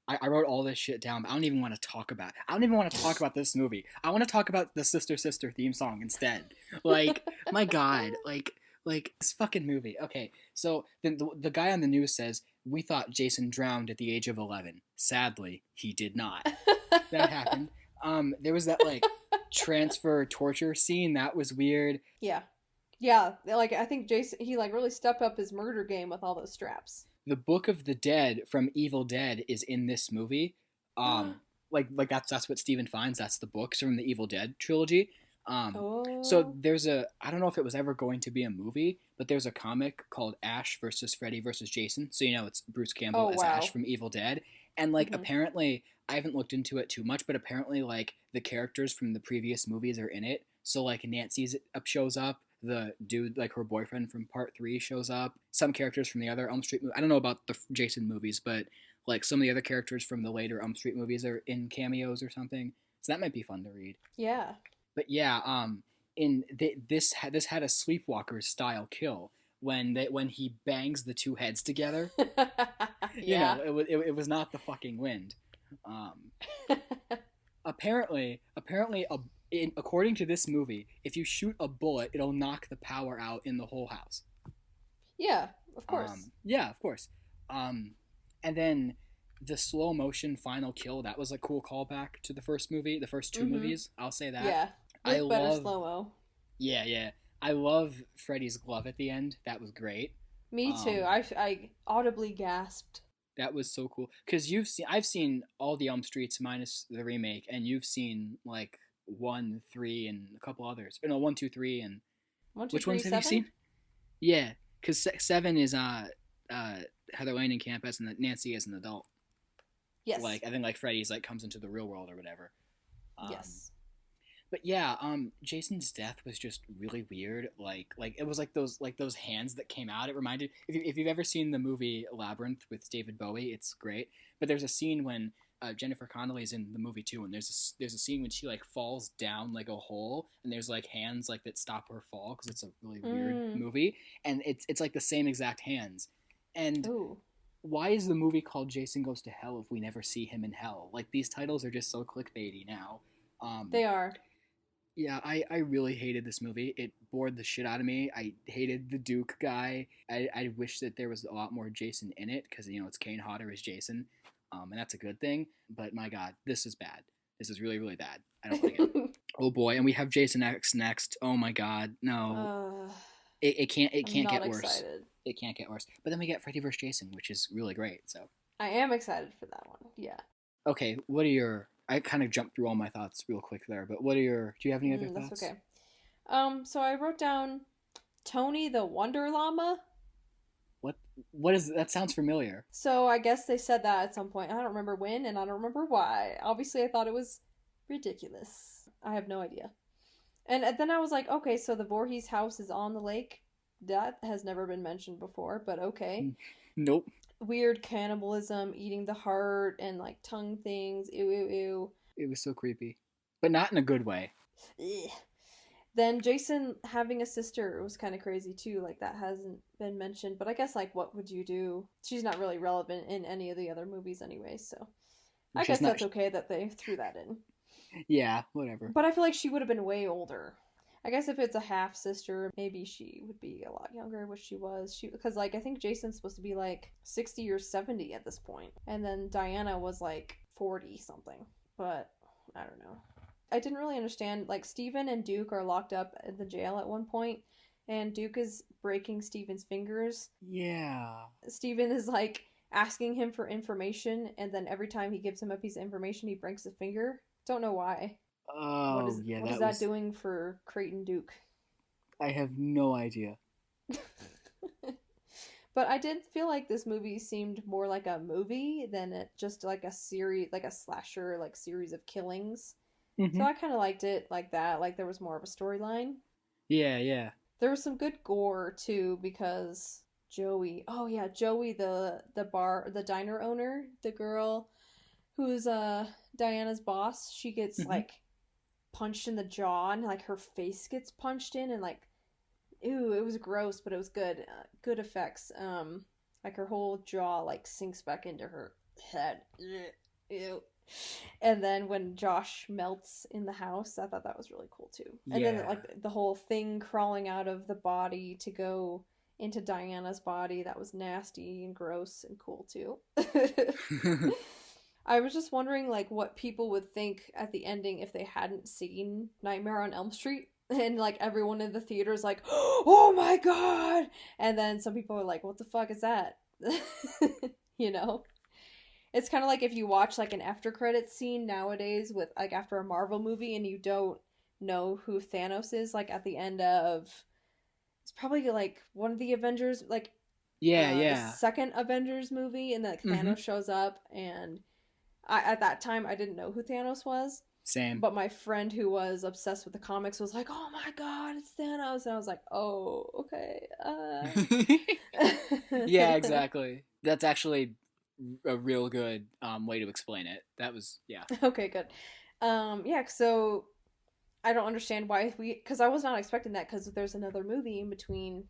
I wrote all this shit down. But I don't even want to talk about. I don't even want to talk about this movie. I want to talk about the Sister theme song instead. Like, my God, like this fucking movie. Okay, so then the guy on the news says we thought Jason drowned at the age of 11. Sadly, he did not. That happened. There was that like transfer torture scene that was weird. Yeah. Yeah, like I think Jason he like really stepped up his murder game with all those straps. The Book of the Dead from Evil Dead is in this movie. Like that's what Stephen finds. That's the books from the Evil Dead trilogy. So Oh. there's I don't know if it was ever going to be a movie, but there's a comic called Ash versus Freddy versus Jason. So it's Bruce Campbell Oh, as wow. Ash from Evil Dead, and like Mhm. apparently I haven't looked into it too much, but apparently like the characters from the previous movies are in it. So like Nancy's shows up. The dude, like her boyfriend from part 3, shows up. Some characters from the other Elm Street movie. I don't know about the Jason movies, but like some of the other characters from the later Elm Street movies are in cameos or something. So that might be fun to read. Yeah. But yeah, this had a Sleepwalker style kill when he bangs the two heads together. Yeah. It was not the fucking wind. Apparently, according to this movie, if you shoot a bullet, it'll knock the power out in the whole house. Yeah, of course. Yeah, of course. And then the slow motion final kill, that was a cool callback to the first movie, the first 2 movies. I'll say that. Yeah. I With better love slow-mo. Yeah. I love Freddy's glove at the end. That was great. Me too. I audibly gasped. That was so cool because I've seen all the Elm Streets minus the remake, and you've seen like 1, 3, and a couple others. Or no, 1, 2, 3, and 1, 2, which 3, ones have 7? you seen? Yeah, because 7 is Heather Langenkamp campus, and Nancy as an adult. Yes. Like I think like Freddy's like comes into the real world or whatever. Yes. But yeah, Jason's death was just really weird. Like it was like those hands that came out. It reminded if you've ever seen the movie Labyrinth with David Bowie, it's great. But there's a scene when Jennifer Connelly's in the movie too, and there's a scene when she like falls down like a hole, and there's like hands like that stop her fall because it's a really weird movie, and it's like the same exact hands. And Ooh. why is the movie called Jason Goes to Hell if we never see him in hell? Like these titles are just so clickbaity now. They are. Yeah, I really hated this movie. It bored the shit out of me. I hated the Duke guy. I wish that there was a lot more Jason in it because, it's Kane Hodder as Jason, and that's a good thing. But my God, this is bad. This is really, really bad. I don't like it. Oh boy, and we have Jason X next. Oh my God, no. uh, It I'm can't not get worse. excited. It can't get worse. But then we get Freddy vs. Jason, which is really great. So I am excited for that one. Yeah. okay, what are your? I kind of jumped through all my thoughts real quick there, but what are your? Do you have any other That's thoughts? okay. So I wrote down Tony the Wonder Llama. What? What is that? Sounds familiar. So I guess they said that at some point. I don't remember when, and I don't remember why. Obviously, I thought it was ridiculous. I have no idea. And then I was like, okay, so the Voorhees house is on the lake. That has never been mentioned before, but okay. Nope. Weird cannibalism, eating the heart, and like tongue things. Ew, ew, ew. It was so creepy, but not in a good way. Ugh. Then Jason having a sister was kind of crazy too. Like that hasn't been mentioned, but I guess like what would you do? She's not really relevant in any of the other movies anyway, so I She's guess not. that's okay that they threw that in. Yeah, whatever. But I feel like she would have been way older. I guess if it's a half sister, maybe she would be a lot younger, which she was. Because like I think Jason's supposed to be like 60 or 70 at this point, and then Diana was like 40 something. But I don't know. I didn't really understand. Like Steven and Duke are locked up at the jail at one point, and Duke is breaking Steven's fingers. Yeah. Steven is like asking him for information, and then every time he gives him a piece of information, he breaks a finger. Don't know why. Oh, yeah. What is That that was. doing for Creighton Duke? I have no idea. But I did feel like this movie seemed more like a movie than it just like a series, like a slasher, like series of killings. So Hmm. I kind of liked it like that. Like there was more of a storyline. Yeah, yeah. There was some good gore too because Joey. Oh yeah, Joey, the diner owner, the girl who's Diana's boss. She gets Hmm. like punched in the jaw and like her face gets punched in and like ew, it was gross, but it was good. Good effects. Like her whole jaw like sinks back into her head. Ew. And then when Josh melts in the house, I thought that was really cool too. And then Yeah. like the whole thing crawling out of the body to go into Diana's body, that was nasty and gross and cool too. I was just wondering like what people would think at the ending if they hadn't seen Nightmare on Elm Street. And like everyone in the theater is like, "Oh my god!" And then some people are like, "What the fuck is that?" you know? It's kind of like if you watch like an after credits scene nowadays with like after a Marvel movie and you don't know who Thanos is like at the end of it's probably like one of the Avengers like Yeah, the yeah. second Avengers movie and like Hmm. Thanos shows up and at that time I didn't know who Thanos was, Same. but my friend who was obsessed with the comics was like, "Oh my god, it's Thanos!" And I was like, "Oh, okay." Yeah, exactly. That's actually a real good way to explain it. That was, yeah. Okay, good. Yeah. So I don't understand why because I was not expecting that because there's another movie in between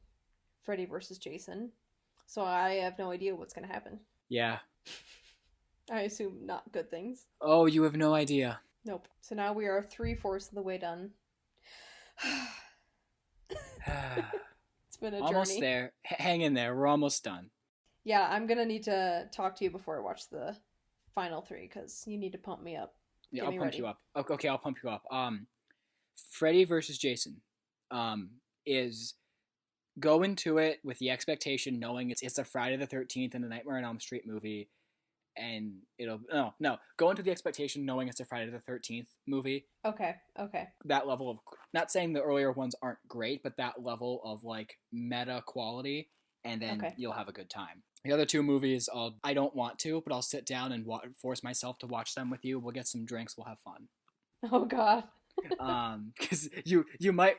Freddy versus Jason, so I have no idea what's gonna happen. Yeah. I assume not good things. Oh, you have no idea. Nope. So now we are 3/4 of the way done. It's been a Almost journey. there. Hang in there. We're almost done. Yeah, I'm gonna need to talk to you before I watch the final three because you need to pump me up. Yeah, Get I'll me pump you ready. up. Okay, I'll pump you up. Freddy versus Jason, is go into it with the expectation, knowing it's a Friday the 13th and a Nightmare on Elm Street movie, and it'll no go into the expectation knowing it's a Friday the 13th movie. Okay. Okay. That level of, not saying the earlier ones aren't great, but that level of like meta quality, and then Okay. you'll have a good time. The other two movies, I don't want to, but I'll sit down and force myself to watch them with you. We'll get some drinks. We'll have fun. Oh God. Because you might,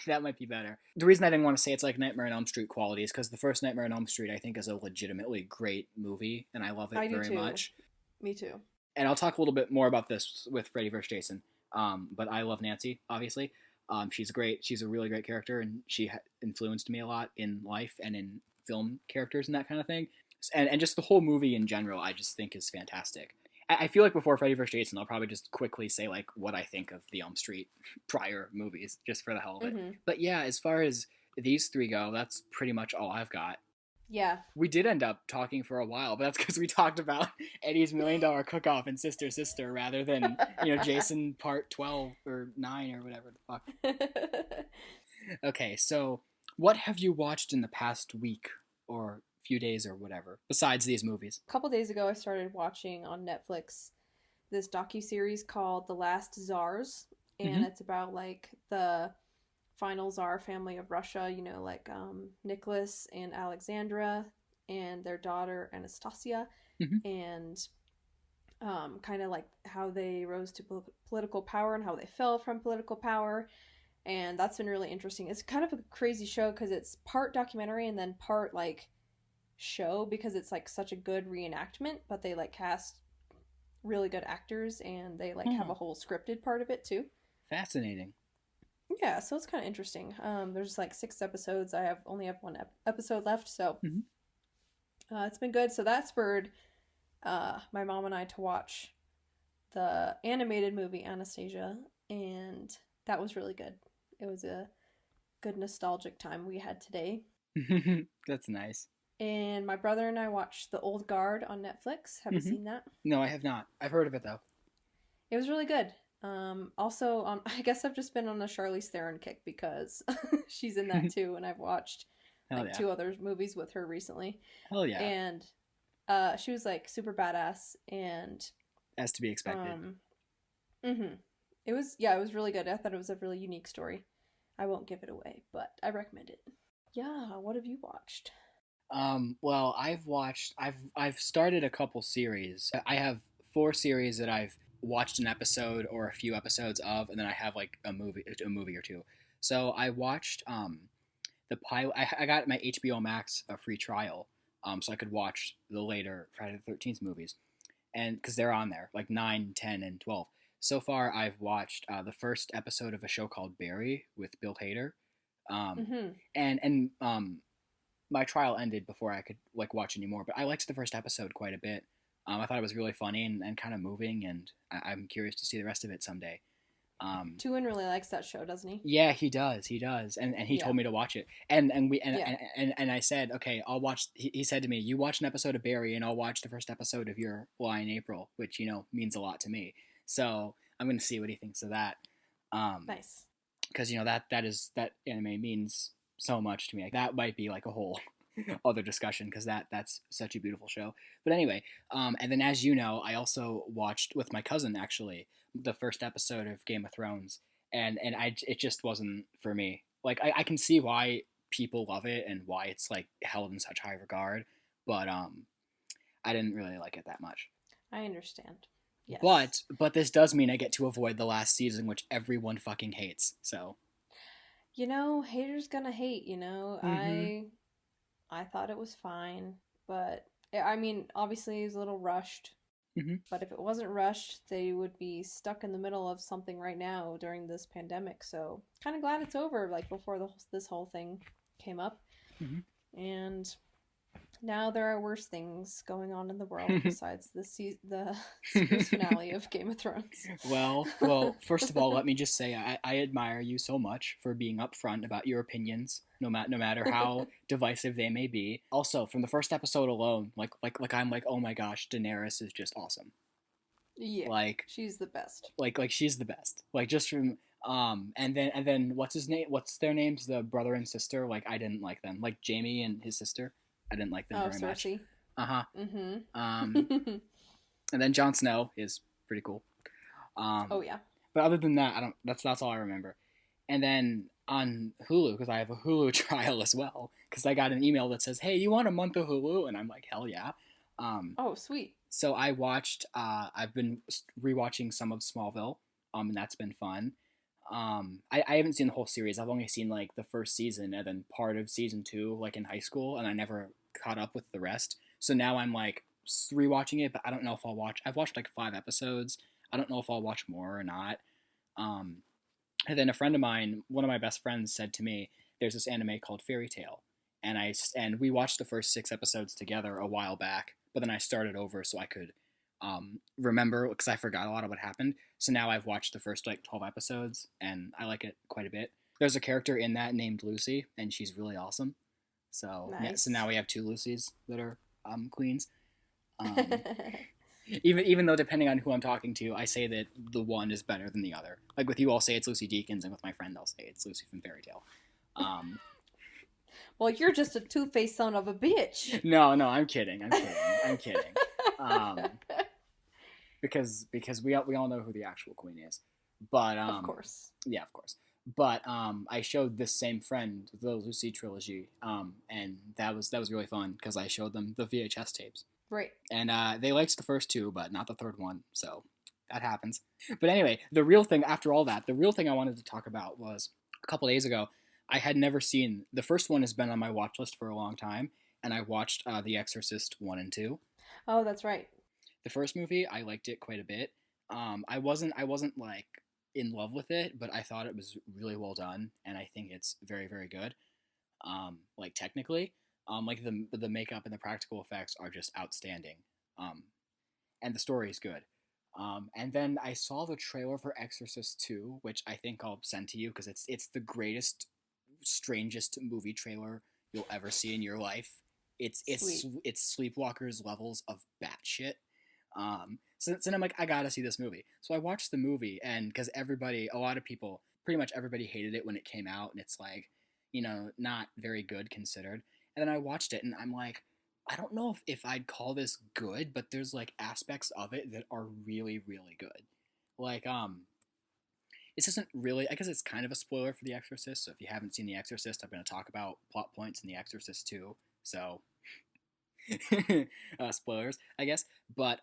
that might be better. The reason I didn't want to say it's like Nightmare on Elm Street quality is because the first Nightmare on Elm Street I think is a legitimately great movie, and I love it I do very too. much. Me too. And I'll talk a little bit more about this with Freddy vs. Jason. But I love Nancy, obviously. She's great. She's a really great character, and she influenced me a lot in life and in film characters and that kind of thing. And just the whole movie in general, I just think is fantastic. I feel like before Freddy vs. Jason, I'll probably just quickly say like what I think of the Elm Street prior movies, just for the hell of it. Mm-hmm. But yeah, as far as these three go, that's pretty much all I've got. Yeah. We did end up talking for a while, but that's because we talked about Eddie's $1,000,000 Cook-Off and Sister Sister rather than Jason Part 12 or 9 or whatever the fuck. Okay, so what have you watched in the past week or few days or whatever besides these movies? A couple days ago, I started watching on Netflix this docu-series called The Last Tsars, and it's about like the final Tsar family of Russia, like Nicholas and Alexandra and their daughter Anastasia, and kind of like how they rose to political power and how they fell from political power. And that's been really interesting. It's kind of a crazy show because it's part documentary and then part like show, because it's like such a good reenactment, but they like cast really good actors and they like have a whole scripted part of it too. Fascinating. Yeah, so it's kind of interesting. There's like 6 episodes. I only have one episode left, so it's been good. So that spurred my mom and I to watch the animated movie Anastasia, and that was really good. It was a good nostalgic time we had today. That's nice. And my brother and I watched The Old Guard on Netflix. Have you seen that? No, I have not. I've heard of it though. It was really good. Also, I guess I've just been on a Charlize Theron kick because she's in that too, and I've watched like 2 other movies with her recently. Hell yeah. And she was like super badass, and as to be expected. It was really good. I thought it was a really unique story. I won't give it away, but I recommend it. Yeah, what have you watched? Well, I've started a couple series. I have 4 series that I've watched an episode or a few episodes of, and then I have like a movie or 2. So I watched the pilot. I got my HBO Max a free trial, so I could watch the later Friday the 13th movies, and because they're on there like 9, 10, and 12. So far, I've watched the first episode of a show called Barry with Bill Hader, and my trial ended before I could like watch anymore. But I liked the first episode quite a bit. I thought it was really funny and kind of moving, and I'm curious to see the rest of it someday. Tuin really likes that show, doesn't he? Yeah, he does, and he told me to watch it, and I said, okay, I'll watch. He said to me, you watch an episode of Barry, and I'll watch the first episode of Your Lie in April, which means a lot to me. So I'm gonna see what he thinks of that. Nice, because that anime means so much to me. Like, that might be like a whole other discussion, because that's such a beautiful show. But anyway, and then as you know, I also watched with my cousin actually the first episode of Game of Thrones, and it just wasn't for me. Like I can see why people love it and why it's like held in such high regard, but I didn't really like it that much. I understand. Yes. But this does mean I get to avoid the last season, which everyone fucking hates. So haters gonna hate. I thought it was fine, but I mean, obviously it was a little rushed. But if it wasn't rushed, they would be stuck in the middle of something right now during this pandemic. So kind of glad it's over, like before this whole thing came up. And now there are worse things going on in the world besides the series finale of Game of Thrones. Well, first of all, let me just say I admire you so much for being upfront about your opinions, no matter how divisive they may be. Also, from the first episode alone, like I'm like, oh my gosh, Daenerys is just awesome. Yeah, like she's the best. Like she's the best. Like just from and then what's their names? The brother and sister. Like I didn't like them. Like Jaime and his sister. I didn't like them very Cersei. much. And then Jon Snow is pretty cool. Oh yeah. But other than that, that's all I remember. And then on Hulu, because I have a Hulu trial as well, because I got an email that says, "Hey, you want a month of Hulu?" And I'm like, "Hell yeah!" Oh, sweet. So I watched. I've been rewatching some of Smallville, and that's been fun. I haven't seen the whole series. I've only seen like the first season and then part of season 2, like in high school, and I never caught up with the rest. So now I'm like rewatching it, but I don't know if I'll watch. I've watched like 5 episodes. I don't know if I'll watch more or not. And then a friend of mine, one of my best friends, said to me, "There's this anime called Fairy Tail," and we watched the first 6 episodes together a while back. But then I started over so I could remember because I forgot a lot of what happened. So now I've watched the first like 12 episodes and I like it quite a bit. There's a character in that named Lucy, and she's really awesome. So yeah, so Nice. now we have two Lucys that are queens. Um, even though depending on who I'm talking to, I say that the one is better than the other. Like with you, I'll say it's Lucy Deakins, and with my friend, I'll say it's Lucy from Fairy Tale. Well, you're just a two-faced son of a bitch. No, I'm kidding. I'm kidding. Um, because we all know who the actual queen is, but Of course. yeah, of course. But I showed this same friend the Lucy trilogy, and that was really fun because I showed them the VHS tapes. Right. And they liked the first two, but not the third one, so that happens. But anyway, the real thing after all that, the real thing I wanted to talk about was a couple days ago. I had never seen the first one. Has been on my watch list for a long time, and I watched The Exorcist 1 and 2. Oh, that's right. The first movie, I liked it quite a bit. I wasn't like in love with it, but I thought it was really well done, and I think it's very very good. Like technically, like the makeup and the practical effects are just outstanding. And the story is good. And then I saw the trailer for Exorcist 2, which I think I'll send to you because it's the greatest, strangest movie trailer you'll ever see in your life. It's Sleepwalkers levels of batshit. So then I'm like, I gotta see this movie. So I watched the movie, and because a lot of people, pretty much everybody hated it when it came out, and it's like, not very good considered. And then I watched it, and I'm like, I don't know if I'd call this good, but there's like aspects of it that are really, really good. Like, this isn't really, I guess it's kind of a spoiler for The Exorcist. So if you haven't seen The Exorcist, I'm going to talk about plot points in The Exorcist 2. So spoilers, I guess. But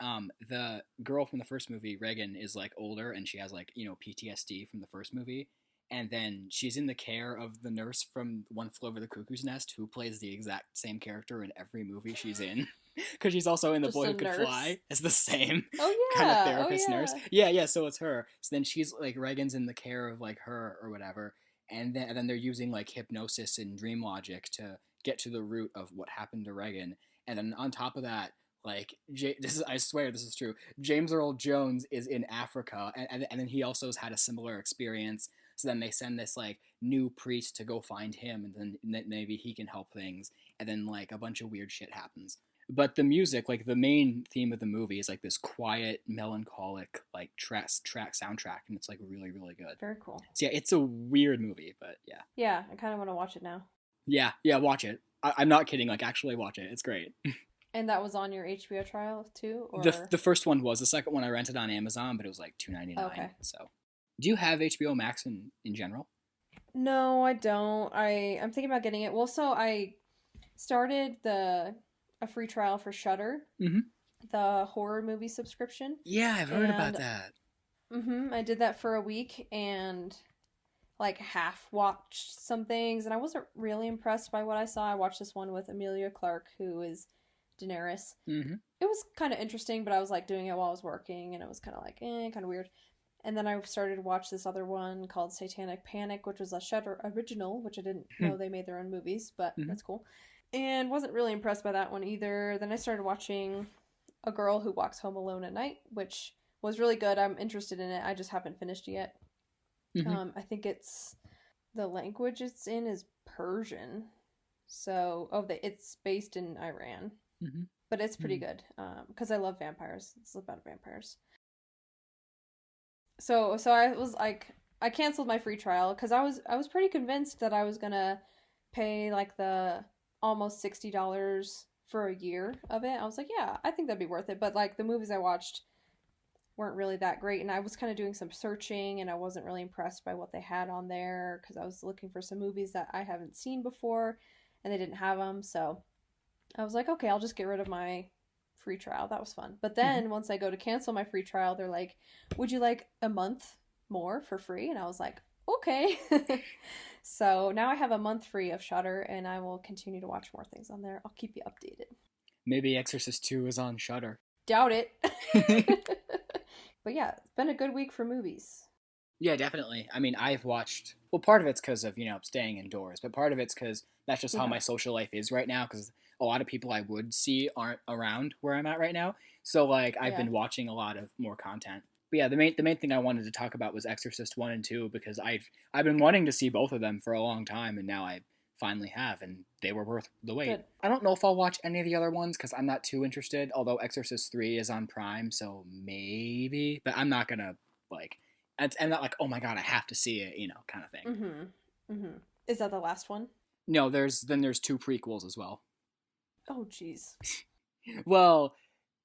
the girl from the first movie, Regan, is like older, and she has like PTSD from the first movie, and then she's in the care of the nurse from One Flew Over the Cuckoo's Nest, who plays the exact same character in every movie she's in, because she's also in The Just Boy a Who Could nurse? Fly as the same Oh kind of yeah. therapist Oh nurse. yeah. Yeah. So it's her. So then she's like Regan's in the care of like her or whatever, and then they're using like hypnosis and dream logic to get to the root of what happened to Regan. And then on top of that, like I swear this is true. James Earl Jones is in Africa, and then he also has had a similar experience. So then they send this like new priest to go find him, and then maybe he can help things. And then like a bunch of weird shit happens. But the music, like the main theme of the movie, is like this quiet, melancholic, like track soundtrack, and it's like really, really good. Very cool. So yeah, it's a weird movie, but yeah. Yeah, I kind of want to watch it now. Yeah, watch it. I'm not kidding. Like, actually watch it. It's great. And that was on your HBO trial too, or The first one was. The second one I rented on Amazon, but it was like $2.99. Okay. So, do you have HBO Max in general? No, I don't. I'm thinking about getting it. Well, so I started a free trial for Shudder, Mm-hmm. the horror movie subscription. Yeah, I've heard about And that. I did that for a week and like half watched some things, and I wasn't really impressed by what I saw. I watched this one with Emilia Clarke, who is Daenerys. Mm-hmm. It was kind of interesting, but I was like doing it while I was working, and it was kind of like kind of weird. And then I started to watch this other one called Satanic Panic, which was a Shudder original, which I didn't know they made their own movies, but that's cool. And wasn't really impressed by that one either. Then I started watching A Girl Who Walks Home Alone at Night, which was really good. I'm interested in it. I just haven't finished it yet. I think the language it's in is Persian. So, it's based in Iran. But it's pretty good because I love vampires. It's about vampires. So I was like, I canceled my free trial because I was pretty convinced that I was gonna pay like the almost $60 for a year of it. I was like, yeah, I think that'd be worth it. But like the movies I watched weren't really that great, and I was kind of doing some searching, and I wasn't really impressed by what they had on there because I was looking for some movies that I haven't seen before, and they didn't have them. So I was like, okay, I'll just get rid of my free trial. That was fun. But then once I go to cancel my free trial, they're like, would you like a month more for free? And I was like, okay. So now I have a month free of Shudder, and I will continue to watch more things on there. I'll keep you updated. Maybe Exorcist 2 is on Shudder. Doubt it. But yeah, it's been a good week for movies. Yeah, definitely. I mean, I've watched... Well, part of it's because of, staying indoors, but part of it's because that's just how my social life is right now, because a lot of people I would see aren't around where I'm at right now. So like I've Yeah. been watching a lot of more content. But yeah, the main thing I wanted to talk about was Exorcist 1 and 2 because I've been wanting to see both of them for a long time, and now I finally have, and they were worth the wait. Good. I don't know if I'll watch any of the other ones because I'm not too interested, although Exorcist 3 is on Prime, so maybe. But I'm not gonna, like, I'm not like, oh my god, I have to see it, kind of thing. Mm-hmm. Mm-hmm. Is that the last one? No, there's 2 prequels as well. Oh, jeez. Well,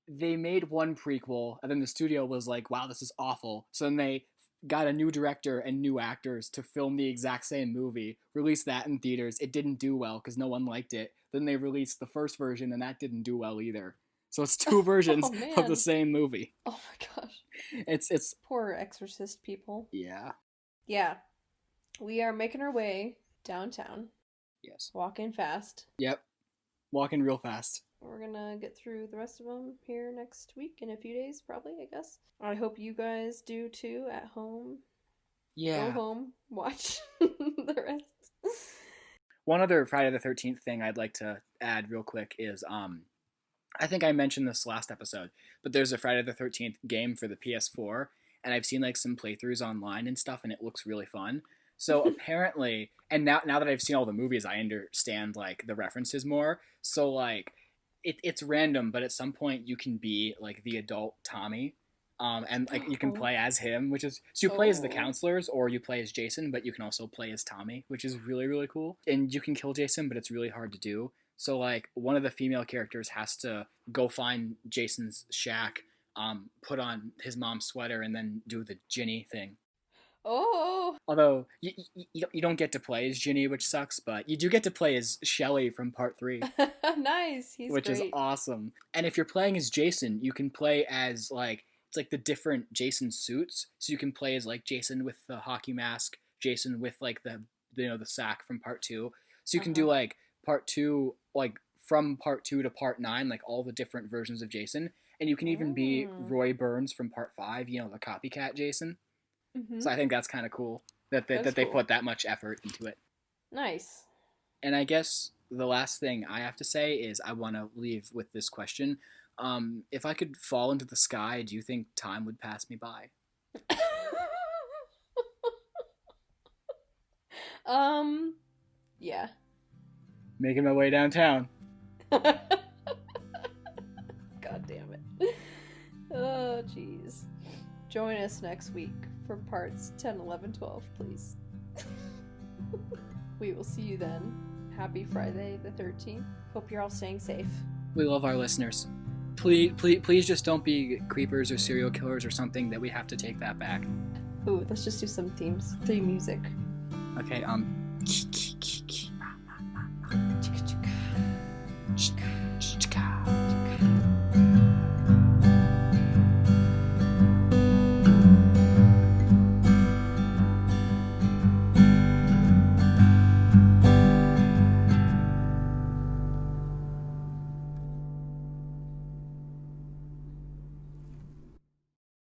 they made one prequel, and then the studio was like, wow, this is awful. So then they got a new director and new actors to film the exact same movie, released that in theaters. It didn't do well because no one liked it. Then they released the first version, and that didn't do well either. So it's 2 versions Oh, of the same movie. Oh my gosh. It's Poor Exorcist people. yeah. Yeah. We are making our way downtown. Yes. Walking fast. Yep. Walking real fast. We're gonna get through the rest of them here next week in a few days, probably, I guess. I hope you guys do too at home. Yeah. Go home, watch the rest. One other Friday the 13th thing I'd like to add real quick is I think I mentioned this last episode, but there's a Friday the 13th game for the PS4, and I've seen like some playthroughs online and stuff, and it looks really fun. So apparently, and now that I've seen all the movies, I understand like the references more. So like, it's random, but at some point you can be like the adult Tommy, and like you can play as him, which is so you play as the counselors or you play as Jason, but you can also play as Tommy, which is really really cool. And you can kill Jason, but it's really hard to do. So like one of the female characters has to go find Jason's shack, put on his mom's sweater, and then do the Ginny thing. Oh! Although you don't get to play as Ginny, which sucks, but you do get to play as Shelly from Part 3. Nice! He's which great. is awesome. And if you're playing as Jason, you can play as like it's like the different Jason suits. So you can play as like Jason with the hockey mask, Jason with like the the sack from Part 2. So you can do like Part 2, like from Part 2 to Part 9, like all the different versions of Jason. And you can even be Roy Burns from Part 5, the copycat Jason. Mm-hmm. So I think that's kind of cool that they put that much effort into it. Nice. And I guess the last thing I have to say is I want to leave with this question. If I could fall into the sky, do you think time would pass me by? Yeah. Making my way downtown. God damn it. Oh, jeez. Join us next week for parts 10, 11, 12, please. We will see you then. Happy Friday the 13th. Hope you're all staying safe. We love our listeners. Please just don't be creepers or serial killers or something that we have to take that back. Ooh, let's just do some theme music. Okay,